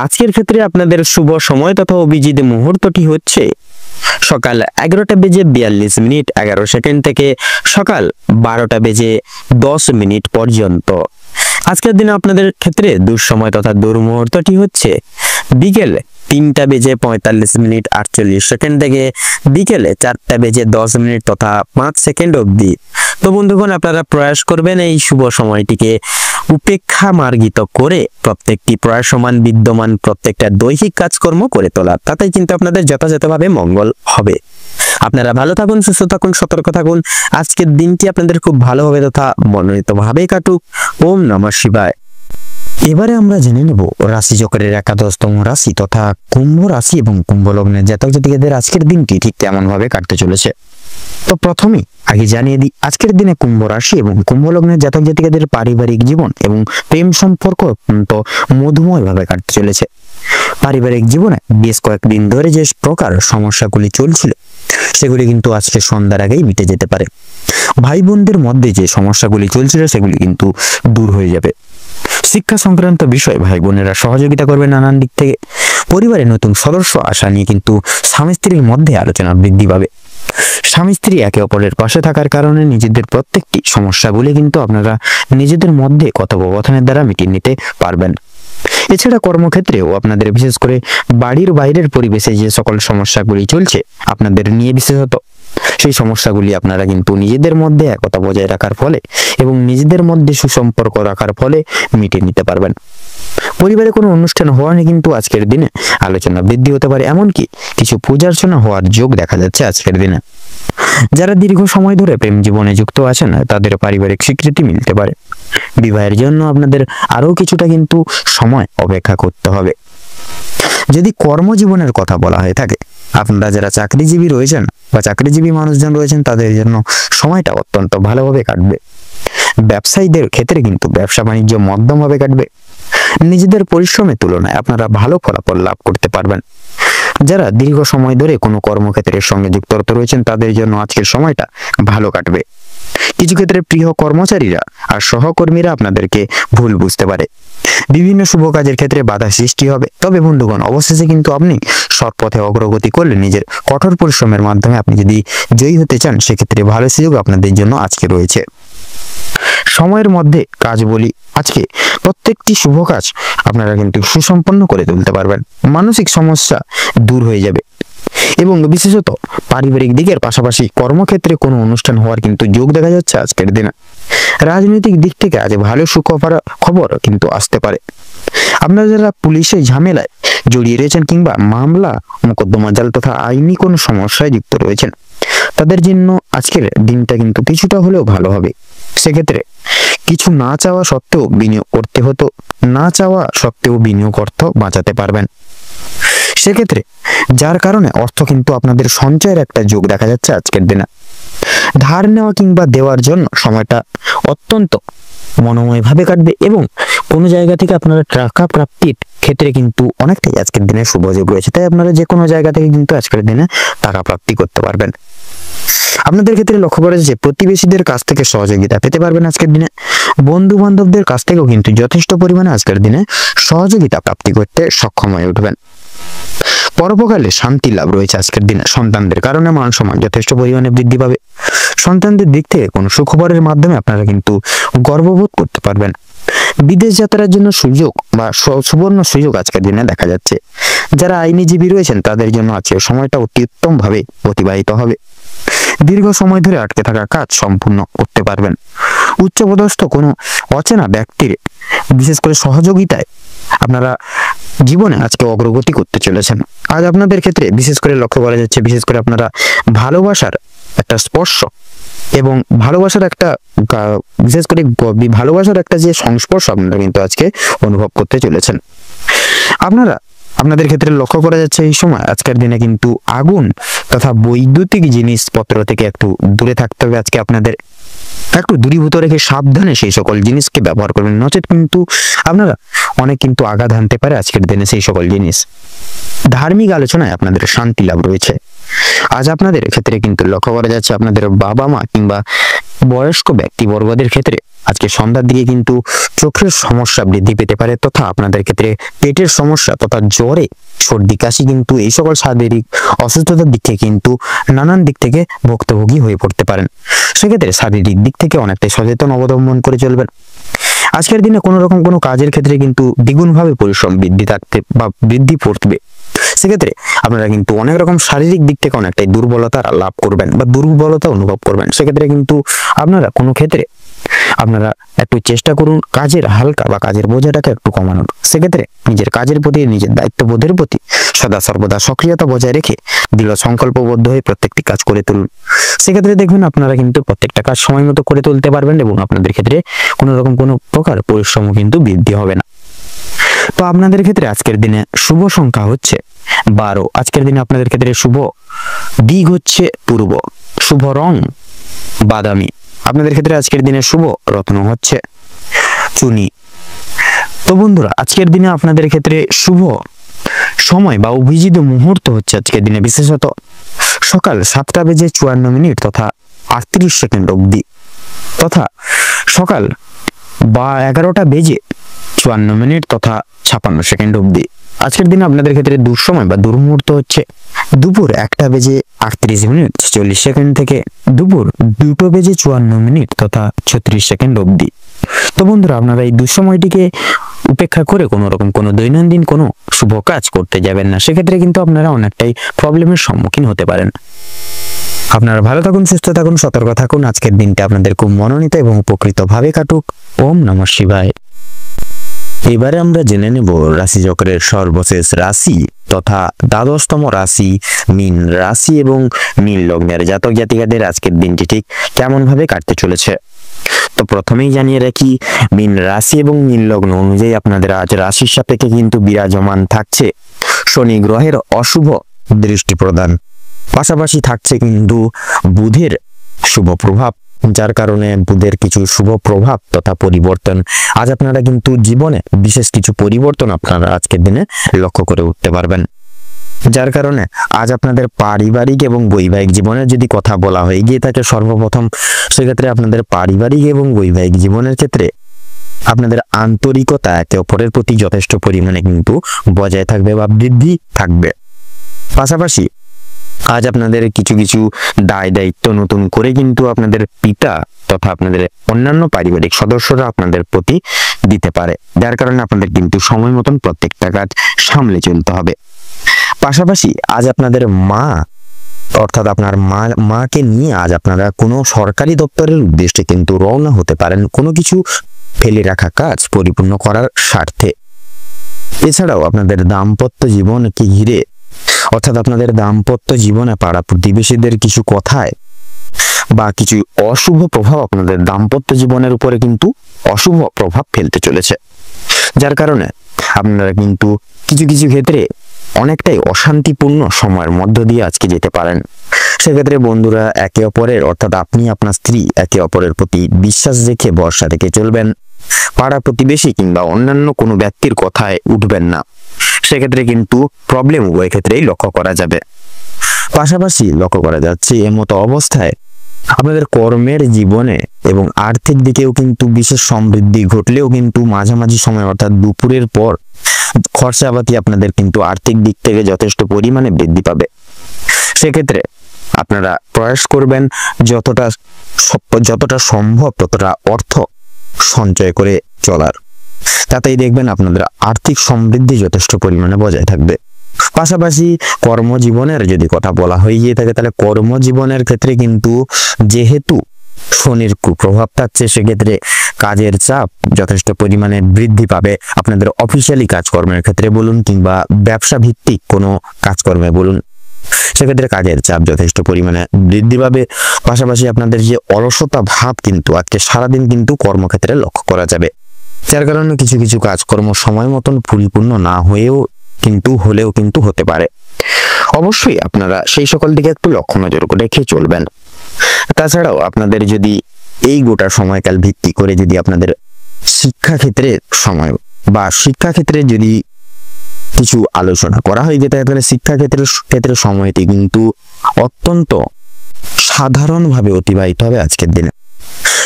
আজকের ক্ষেত্রে আপনাদের শুভ সময় তথা অভিজিৎ মুহূর্তটি হচ্ছে সকাল 11টা বেজে 42 মিনিট 11 সেকেন্ড থেকে সকাল 12টা বেজে 10 মিনিট পর্যন্ত। আজকের দিনে আপনাদের ক্ষেত্রে দুঃসময় তথা দুর্মুহূর্তটি হচ্ছে বিকেল 3টা বেজে 45 মিনিট 48 সেকেন্ড থেকে বিকেলে 4টা বেজে 10 মিনিট তথা 5 সেকেন্ড অবধি। তো বন্ধুগণ, আপনারা প্রয়াস করবেন এই শুভ সময়টিকে উপেক্ষা মার্গিত করে প্রত্যেকটি প্রয়াসমান বিদ্যমান প্রত্যেকটা দৈহিক কাজকর্ম করে তোলা, তাতেই কিন্তু আপনাদের যথাযথভাবে মঙ্গল হবে। আপনারা ভালো থাকুন, সুস্থ থাকুন, সতর্ক থাকুন। আজকের দিনটি আপনাদের খুব ভালোভাবে তথা মনোনীতভাবে কাটুক। ওম নমঃ শিবায়। এবারে আমরা জেনে নেব রাশিচক্রের একাদশতম রাশি তথা কুম্ভ রাশি এবং কুম্ভ লগ্নের জাতক জাতিকাদের আজকের দিনটি ঠিক তেমন ভাবে কাটতে চলেছে। তো প্রথমে আগে জানিয়ে দিই, আজকের দিনে কুম্ভ রাশি এবং কুম্ভ লগ্নের জাতক জাতিকাদের পারিবারিক জীবন এবং প্রেম সম্পর্ক অত্যন্ত মধুময় ভাবে কাটতে চলেছে। পারিবারিক জীবনে বেশ কয়েকদিন ধরে যে প্রকার সমস্যাগুলি চলছিল সেগুলি কিন্তু আজকে সন্ধ্যার আগেই মিটে যেতে পারে। ভাই বোনদের মধ্যে যে সমস্যাগুলি চলছিল সেগুলি কিন্তু দূর হয়ে যাবে। শিক্ষা সংক্রান্ত বিষয় ভাই বোনেরা সহযোগিতা করবে নানান দিক থেকে। পরিবারে নতুন সদস্য আসা নিয়ে কিন্তু স্বামী স্ত্রীর মধ্যে আলোচনা বৃদ্ধি পাবে। স্বামী স্ত্রী একে অপরের পাশে থাকার কারণে নিজেদের প্রত্যেকটি সমস্যাগুলি কিন্তু আপনারা নিজেদের মধ্যে কথোপকথনের দ্বারা মিটিয়ে নিতে পারবেন। এছাড়া কর্মক্ষেত্রেও আপনাদের বিশেষ করে বাড়ির বাইরের পরিবেশে যে সকল সমস্যাগুলি চলছে আপনাদের নিয়ে বিশেষত, সেই সমস্যাগুলি আপনারা কিন্তু নিজেদের মধ্যে একতা বজায় রাখার ফলে এবং নিজেদের মধ্যে সুসম্পর্ক রাখার ফলে মিটিয়ে নিতে পারবেন। পরিবারে কোনো অনুষ্ঠান হওয়া নিয়ে কিন্তু আজকের দিনে আলোচনা বৃদ্ধি হতে পারে, এমনকি কিছু পূজার্চনা হওয়ার যোগ দেখা যাচ্ছে আজকের দিনে। যারা দীর্ঘ সময় ধরে প্রেম জীবনে যুক্ত আছেন তাদের পারিবারিক স্বীকৃতি মিলতে পারে। বিবাহের জন্য আপনাদের আরো কিছুটা কিন্তু সময় অপেক্ষা করতে হবে। যদি কর্মজীবনের কথা বলা হয়ে থাকে, আপনারা যারা চাকরিজীবী রয়েছেন বা চাকরিজীবী মানুষজন রয়েছেন তাদের জন্য সময়টা অত্যন্ত ভালোভাবে কাটবে। ব্যবসায়ীদের ক্ষেত্রে কিন্তু ব্যবসা বাণিজ্য মধ্যমভাবে কাটবে। নিজেদের পরিশ্রমের তুলনায় আপনারা ভালো ফলাফল লাভ করতে পারবেন। যারা দীর্ঘ সময় ধরে কোনো কর্মক্ষেত্রের সঙ্গে যুক্ত রয়েছেন তাদের জন্য আজকের সময়টা ভালো কাটবে। কিছু ক্ষেত্রে প্রিয় কর্মচারীরা আর সহকর্মীরা আপনাদেরকে ভুল বুঝতে পারে। বিভিন্ন শুভ কাজের ক্ষেত্রে বাধা সৃষ্টি হবে। তবে বন্ধুগণ, অবশেষে কিন্তু আপনি সৎ পথে অগ্রগতি করলে নিজের কঠোর পরিশ্রমের মাধ্যমে আপনি যদি জয়ী হতে চান, সেক্ষেত্রে ভালো সুযোগ আপনাদের জন্য আজকে রয়েছে। সময়ের মধ্যে কাজ বলি, আজকে প্রত্যেকটি শুভ কাজ আপনারা কিন্তু সুসম্পন্ন করে তুলতে পারবেন। মানসিক সমস্যা দূর হয়ে যাবে এবং বিশেষত পারিবারিক দিকের পাশাপাশি কর্মক্ষেত্রে কোনো অনুষ্ঠান হওয়ার কিন্তু যোগ দেখা যাচ্ছে আজকের দিনে। রাজনৈতিক দিক থেকে আজ ভালো সুখবর খবর কিন্তু আসতে পারে। আপনারা যারা পুলিশের ঝামেলায় জড়িয়ে রয়েছেন কিংবা মামলা মোকদ্দমা জাল তথা আইনি কোনো সমস্যায় যুক্ত রয়েছেন, তাদের জন্য আজকের দিনটা কিন্তু কিছুটা হলেও ভালো হবে। সেক্ষেত্রে কিছু না চাওয়া সত্ত্বেও বিনিয়োগ করতে হতো, না চাওয়া সত্ত্বেও বিনিয়োগ অর্থ বাঁচাতে পারবেন। সেক্ষেত্রে যার কারণে অর্থ কিন্তু আপনাদের সঞ্চয়ের একটা যোগ দেখা যাচ্ছে আজকের দিনে। ধার নেওয়া কিংবা দেওয়ার জন্য সময়টা অত্যন্ত মনোময় ভাবে কাটবে এবং কোনো জায়গা থেকে আপনারা টাকা প্রাপ্তির ক্ষেত্রে কিন্তু অনেকটাই আজকের দিনে শুভ যোগ রয়েছে। তাই আপনারা যে কোনো জায়গা থেকে কিন্তু আজকের দিনে টাকা প্রাপ্তি করতে পারবেন। আপনাদের ক্ষেত্রে লক্ষ্য করা যাচ্ছে প্রতিবেশীদের কাছ থেকে সহযোগিতা পেতে পারবেন আজকের দিনে। বন্ধু বান্ধবদের কাছ থেকেও কিন্তু যথেষ্ট পরিমাণে আজকের দিনে সহযোগিতা প্রাপ্তি করতে সক্ষম হয়ে উঠবেন। পরোপকালে শান্তি লাভ রয়েছে আজকের দিনে। সন্তানদের কারণে মান সম্মান যথেষ্ট পরিমাণে বৃদ্ধি পাবে। সন্তানদের দিক থেকে কোনো সুখবরের মাধ্যমে আপনারা কিন্তু গর্ববোধ করতে পারবেন। বিদেশ যাত্রার জন্য সুযোগ বা সুবর্ণ সুযোগ আজকের দিনে দেখা যাচ্ছে। যারা আইনজীবী রয়েছেন তাদের জন্য আজকের সময়টা অতি উত্তম ভাবে অতিবাহিত হবে। দীর্ঘ সময় ধরে আটকে থাকা কাজ সম্পূর্ণ করতে পারবেন। উচ্চপদস্থ কোনো অচেনা ব্যক্তির বিশেষ করে সহযোগিতায় আপনারা জীবনে আজকে অগ্রগতি করতে চলেছেন। আজ আপনাদের ক্ষেত্রে বিশেষ করে লক্ষ্য করা যাচ্ছে, বিশেষ করে আপনারা ভালোবাসার একটা স্পর্শ এবং ভালোবাসার একটা বিশেষ করে ভালোবাসার একটা যে সংস্পর্শ আপনারা কিন্তু আজকে অনুভব করতে চলেছেন। আপনাদের ক্ষেত্রে লক্ষ্য করা যাচ্ছে এই সময় আজকের দিনে কিন্তু আগুন তথা বৈদ্যুতিক জিনিসপত্র থেকে একটু দূরে থাকতে হবে। আজকে আপনাদের একটু দূরীভূত রেখে সাবধানে সেই সকল জিনিসকে ব্যবহার করবেন, নচেত কিন্তু আপনারা অনেক কিন্তু আঘাত হানতে পারে আজকের দিনে সেই সকল জিনিস। ধার্মিক আলোচনায় আপনাদের শান্তি লাভ রয়েছে। আজ আপনাদের ক্ষেত্রে কিন্তু লক্ষ্য করা যাচ্ছে আপনাদের বাবা মা কিংবা বয়স্ক ব্যক্তিবর্গদের ক্ষেত্রে আজকে সন্ধ্যার দিকে কিন্তু চোখের সমস্যা বৃদ্ধি পেতে পারে তথা আপনাদের ক্ষেত্রে পেটের সমস্যা তথা জ্বরে সর্দি কাশি কিন্তু এই সকল শারীরিক অসুস্থতার দিক থেকে কিন্তু নানান দিক থেকে ভুক্তভোগী হয়ে পড়তে পারেন। সেক্ষেত্রে শারীরিক দিক থেকে অনেকটাই সচেতন অবলম্বন করে চলবেন। আজকের দিনে কোনো রকম কোনো কাজের ক্ষেত্রে কিন্তু দ্বিগুণভাবে পরিশ্রম বৃদ্ধি পড়বে। সেক্ষেত্রে আপনারা কিন্তু অনেক রকম শারীরিক দিক থেকে অনেকটাই দুর্বলতা লাভ করবেন বা দুর্বলতা অনুভব করবেন। সেক্ষেত্রে কিন্তু আপনারা কোনো ক্ষেত্রে আপনারা একটু চেষ্টা করুন কাজের হালকা বা কাজের বোঝাটাকে একটু কমানোর। সেক্ষেত্রে নিজের কাজের প্রতি নিজের দায়িত্ববোধের প্রতি সদা সর্বদা সক্রিয়তা বজায় রেখে দৃঢ় সংকল্পবদ্ধ হয়ে প্রত্যেকটি কাজ করে তুলুন। সেক্ষেত্রে দেখবেন আপনারা কিন্তু প্রত্যেকটা কাজ সময় মতো করে তুলতে পারবেন এবং আপনাদের ক্ষেত্রে কোনো রকম কোনো প্রকার পরিশ্রমও কিন্তু বৃদ্ধি হবে না। তো আপনাদের ক্ষেত্রে আজকের দিনে শুভ সংখ্যা হচ্ছে 12। আজকের দিনে আপনাদের ক্ষেত্রে শুভ দিক হচ্ছে পূর্ব, শুভ রং বাদামি। আপনাদের ক্ষেত্রে আজকের দিনে শুভ রত্ন হচ্ছে চুনি। তো বন্ধুরা, আজকের দিনে আপনাদের ক্ষেত্রে শুভ সময় বা অভিজিৎ মুহূর্ত হচ্ছে আজকের দিনে বিশেষত সকাল 7:54 তথা 38 সেকেন্ড অবধি তথা সকাল 11:54 তথা 56 সেকেন্ড অবধি। আজকের দিনে আপনাদের ক্ষেত্রে দুঃসময় বা দুর্মুহূর্ত হচ্ছে দুপুর 1:40 সেকেন্ড থেকে দুপুর 2:54 তথা 36 সেকেন্ড অবধি। তো বন্ধুরা, আপনারা এই দুঃসময়টিকে উপেক্ষা করে কোনো রকম কোনো দৈনন্দিন কোনো শুভ কাজ করতে যাবেন না, সেক্ষেত্রে কিন্তু আপনারা অনেকটাই প্রবলেমের সম্মুখীন হতে পারেন। আপনারা ভালো থাকুন, সুস্থ থাকুন, সতর্ক থাকুন। আজকের দিনটা আপনাদের খুব মনোনীত এবং উপকৃত ভাবে কাটুক। ওম নমঃ শিবায়। এবারে আমরা জেনে নেব রাশিচক্রের সর্বশেষ রাশি তথা দ্বাদশতম রাশি মীন রাশি এবং মীন লগ্নের জাতক জাতিকাদের আজকের দিনটি ঠিক কেমন ভাবে কাটতে চলেছে। তো প্রথমেই জানিয়ে রাখি, মীন রাশি এবং মীন লগ্ন অনুযায়ী আপনাদের আজ রাশির সাপেক্ষে কিন্তু বিরাজমান থাকছে শনি গ্রহের অশুভ দৃষ্টি প্রদান, পাশাপাশি থাকছে কিন্তু বুধের শুভ প্রভাব, যার কারণে বুধের কিছু শুভ প্রভাব তথা পরিবর্তন আজ আপনারা কিন্তু জীবনে বিশেষ কিছু পরিবর্তন আপনারা আজকের দিনে লক্ষ্য করে উঠতে পারবেন। যার কারণে আজ আপনাদের পারিবারিক এবং বৈবাহিক জীবনের যদি কথা বলা হয়ে গিয়ে থাকে সর্বপ্রথম, সেক্ষেত্রে আপনাদের পারিবারিক এবং বৈবাহিক জীবনের ক্ষেত্রে আপনাদের আন্তরিকতা একে অপরের প্রতি যথেষ্ট পরিমাণে কিন্তু বজায় থাকবে বা বৃদ্ধি থাকবে। পাশাপাশি আজ আপনাদের কিছু কিছু দায় দায়িত্ব নতুন করে কিন্তু আপনাদের পিতা তথা আপনাদের অন্যান্য পারিবারিক সদস্যরা আপনাদের প্রতি দিতে পারে, যার কারণে আপনাদের কিন্তু সময় মতন প্রত্যেকটা কাজ সামলে চলতে হবে। পাশাপাশি আজ আপনাদের মা অর্থাৎ আপনার মাকে নিয়ে আজ আপনারা কোনো সরকারি দপ্তরের উদ্দেশ্যে কিন্তু রওনা হতে পারেন, কোনো কিছু ফেলে রাখা কাজ পরিপূর্ণ করার স্বার্থে। এছাড়াও আপনাদের দাম্পত্য জীবনকে ঘিরে অর্থাৎ আপনাদের দাম্পত্য জীবনে পাড়া প্রতিবেশীদের কিছু কথায় বা কিছু অশুভ প্রভাব আপনাদের দাম্পত্য জীবনের উপরে কিন্তু অশুভ প্রভাব ফেলতে চলেছে, যার কারণে আপনারা কিন্তু কিছু কিছু ক্ষেত্রে অনেকটাই অশান্তিপূর্ণ সময়ের মধ্য দিয়ে আজকে যেতে পারেন। সেক্ষেত্রে বন্ধুরা একে অপরের অর্থাৎ আপনি আপনার স্ত্রী একে অপরের প্রতি বিশ্বাস রেখে ভরসা রেখে চলবেন। পাড়া প্রতিবেশী কিংবা অন্যান্য কোনো ব্যক্তির কথায় উঠবেন না, সেক্ষেত্রে কিন্তু প্রবলেম উভয় ক্ষেত্রেই লক্ষ্য করা যাবে। পাশাপাশি লক্ষ্য করা যাচ্ছে এমতো অবস্থায় আপনাদের কর্মের জীবনে এবং আর্থিক দিকেও কিন্তু বিশেষ সমৃদ্ধি ঘটলেও কিন্তু মাঝামাঝি সময় অর্থাৎ দুপুরের পর খরচাপাতি আপনাদের কিন্তু আর্থিক দিক থেকে যথেষ্ট পরিমাণে বৃদ্ধি পাবে। সেক্ষেত্রে আপনারা প্রয়াস করবেন যতটা সম্ভব ততটা অর্থ সঞ্চয় করে চলার, তাতেই দেখবেন আপনাদের আর্থিক সমৃদ্ধি যথেষ্ট পরিমাণে বজায় থাকবে। পাশাপাশি কর্মজীবনের যদি কথা বলা হয়ে গিয়ে থাকে, তাহলে কর্মজীবনের ক্ষেত্রে কিন্তু যেহেতু শনির কুপ্রভাব থাকছে, সেক্ষেত্রে কাজের চাপ যথেষ্ট পরিমাণে বৃদ্ধি পাবে। আপনাদের অফিসিয়ালি কাজকর্মের ক্ষেত্রে বলুন কিংবা ব্যবসা ভিত্তিক কোনো কাজকর্মে বলুন, সেক্ষেত্রে কাজের চাপ যথেষ্ট পরিমাণে বৃদ্ধি পাবে। পাশাপাশি আপনাদের যে অলসতা ভাব কিন্তু আজকে সারাদিন কিন্তু কর্মক্ষেত্রে লক্ষ্য করা যাবে, যার কারণে কিছু কিছু কাজকর্ম সময় মতন পরিপূর্ণ না হলেও কিন্তু হতে পারে। অবশ্যই আপনারা সেই সকল দিকে একটু লক্ষ্য নজর রেখে চলবেন। তাছাড়াও আপনাদের যদি এই গোটা সময়কাল ভিত্তি করে যদি আপনাদের শিক্ষাক্ষেত্রে সময় বা শিক্ষাক্ষেত্রে যদি কিছু আলোচনা করা হয়, যেটা তাহলে শিক্ষাক্ষেত্রের সময়টি কিন্তু অত্যন্ত সাধারণভাবে অতিবাহিত হবে আজকের দিনে।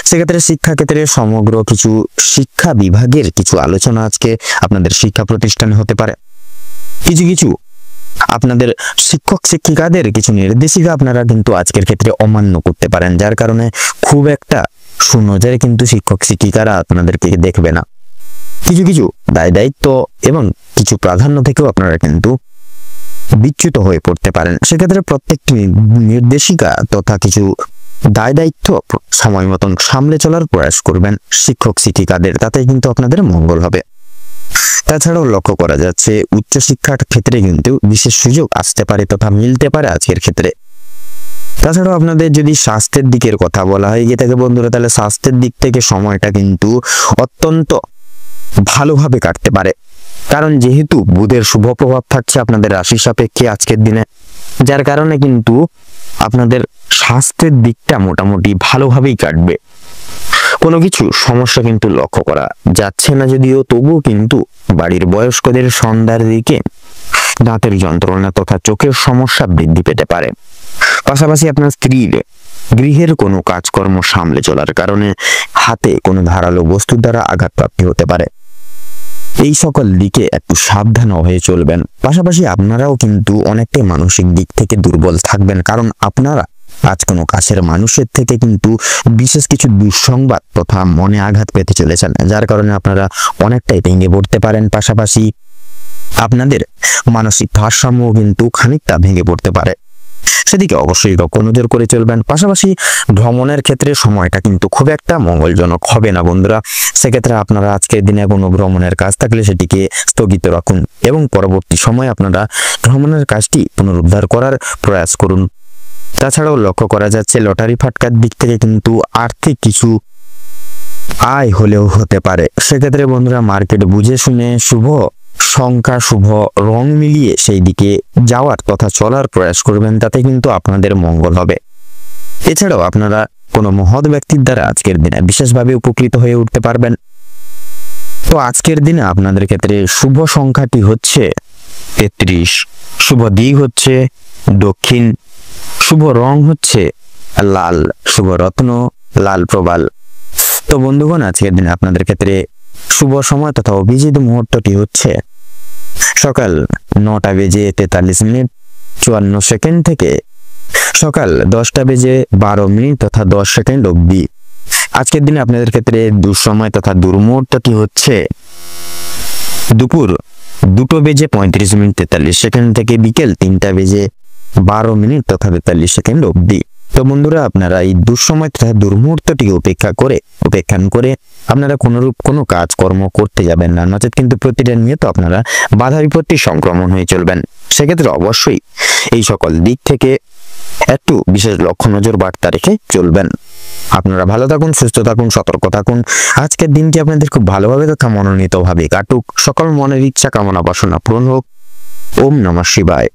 সেক্ষেত্রে শিক্ষাক্ষেত্রে সমগ্র কিছু শিক্ষা বিভাগের কিছু আলোচনা আজকে আপনাদের শিক্ষা প্রতিষ্ঠানে হতে পারে। কিছু আপনাদের শিক্ষক শিক্ষিকাদের কিছু নির্দেশিকা আপনারা কিন্তু আজকের ক্ষেত্রে অমান্য করতে পারেন, যার কারণে খুব একটা সুনজরে কিন্তু শিক্ষক শিক্ষিকারা আপনাদেরকে দেখবে না। কিছু দায় দায়িত্ব এবং কিছু প্রাধান্য থেকেও আপনারা কিন্তু বিচ্যুত হয়ে পড়তে পারেন। সেক্ষেত্রে প্রত্যেকটি নির্দেশিকা তথা কিছু দায় দায়িত্ব সময় মতন সামলে চলার প্রয়াস করবেন শিক্ষক শিক্ষিকাদের, তাতে কিন্তু আপনাদের মঙ্গল হবে। তাছাড়াও লক্ষ্য করা যাচ্ছে উচ্চশিক্ষার ক্ষেত্রে কিন্তু বিশেষ সুযোগ আসতে পারে তথা মিলতে পারে আজকের ক্ষেত্রে। তাছাড়াও আপনাদের যদি স্বাস্থ্যের দিকের কথা বলা হয় গিয়ে থাকে বন্ধুরা, তাহলে স্বাস্থ্যের দিক থেকে সময়টা কিন্তু অত্যন্ত ভালোভাবে কাটতে পারে, কারণ যেহেতু বুধের শুভ প্রভাব থাকছে আপনাদের রাশি সাপেক্ষে আজকের দিনে, যার কারণে কিন্তু আপনাদের স্বাস্থ্যের দিকটা মোটামুটি ভালোভাবেই কাটবে। কোনো কিছু সমস্যা কিন্তু লক্ষ্য করা যাচ্ছে না যদিও, তবুও কিন্তু বাড়ির বয়স্কদের সন্ধ্যার দিকে দাঁতের যন্ত্রণা তথা চোখের সমস্যা বৃদ্ধি পেতে পারে। পাশাপাশি আপনার স্ত্রীর গৃহের কোনো কাজকর্ম সামলে চলার কারণে হাতে কোনো ধারালো বস্তুর দ্বারা আঘাতপ্রাপ্তি হতে পারে। এই সকল দিকে একটু সাবধান হয়ে চলবেন। পাশাপাশি আপনারাও কিন্তু অনেকটাই মানসিক দিক থেকে দুর্বল থাকবেন, কারণ আপনারা আজ কোনো কাছের মানুষের থেকে কিন্তু বিশেষ কিছু দুঃসংবাদ তথা মনে আঘাত পেতে চলেছেন, যার কারণে আপনারা অনেকটাই ভেঙে পড়তে পারেন। পাশাপাশি আপনাদের মানসিক ভারসাম্য কিন্তু খানিকটা ভেঙে পড়তে পারে, সেদিকে অবশ্যই লক্ষ্য নজর করে চলবেন। পাশাপাশি ভ্রমণের ক্ষেত্রে সময়টা কিন্তু খুব একটা মঙ্গলজনক হবে না বন্ধুরা। সেক্ষেত্রে আপনারা আজকের দিনে কোনো ভ্রমণের কাজ থাকলে সেটিকে স্থগিত রাখুন এবং পরবর্তী সময়ে আপনারা ভ্রমণের কাজটি পুনরুদ্ধার করার প্রয়াস করুন। তাছাড়াও লক্ষ্য করা যাচ্ছে লটারি ফাটকার দিক থেকে কিন্তু আর্থিক কিছু আয় হলেও হতে পারে। সেক্ষেত্রে বন্ধুরা মার্কেট বুঝে শুনে শুভ সংখ্যা শুভ রং মিলিয়ে সেই দিকে যাওয়ার তথা চলার প্রয়াস করবেন, তাতে কিন্তু আপনাদের মঙ্গল হবে। এছাড়াও আপনারা কোনো মহৎ ব্যক্তির দ্বারা আজকের দিনে বিশেষভাবে উপকৃত হয়ে উঠতে পারবেন। তো আজকের দিনে আপনাদের ক্ষেত্রে শুভ সংখ্যাটি হচ্ছে 33, শুভ দিক হচ্ছে দক্ষিণ, শুভ রং হচ্ছে লাল, শুভ রত্ন লাল প্রবাল। তো বন্ধুগণ আজকের দিনে আপনাদের ক্ষেত্রে শুভ সময় তথা অভিজিৎ মুহূর্তটি হচ্ছে সকাল 9:43 থেকে সকাল 10:12 তথা 10 সেকেন্ড অবধি। আজকের দিনে আপনাদের ক্ষেত্রে দুঃসময় তথা দুর্মুহূর্তটি হচ্ছে দুপুর 2:35 থেকে বিকেল 3:12 তথা 43 সেকেন্ড অবধি। তো বন্ধুরা আপনারা এই দুঃসময় তথা দুর্মুহূর্তটি উপেক্ষা করে আপনারা কোনো কাজকর্ম করতে যাবেন না, নচেত কিন্তু প্রতিটা নিয়ত আপনারা বাধা বিপত্তি সংক্রমণ হয়ে চলবেন। সেক্ষেত্রে অবশ্যই এই সকল দিক থেকে একটু বিশেষ লক্ষ্য নজর বার্তা রেখে চলবেন। আপনারা ভালো থাকুন, সুস্থ থাকুন, সতর্ক থাকুন। আজকের দিনটি আপনাদের খুব ভালোভাবে তথা মনোনীতভাবে কাটুক। সকল মনের ইচ্ছা কামনা বাসনা পূরণ হোক। ওম নমঃ শিবায়।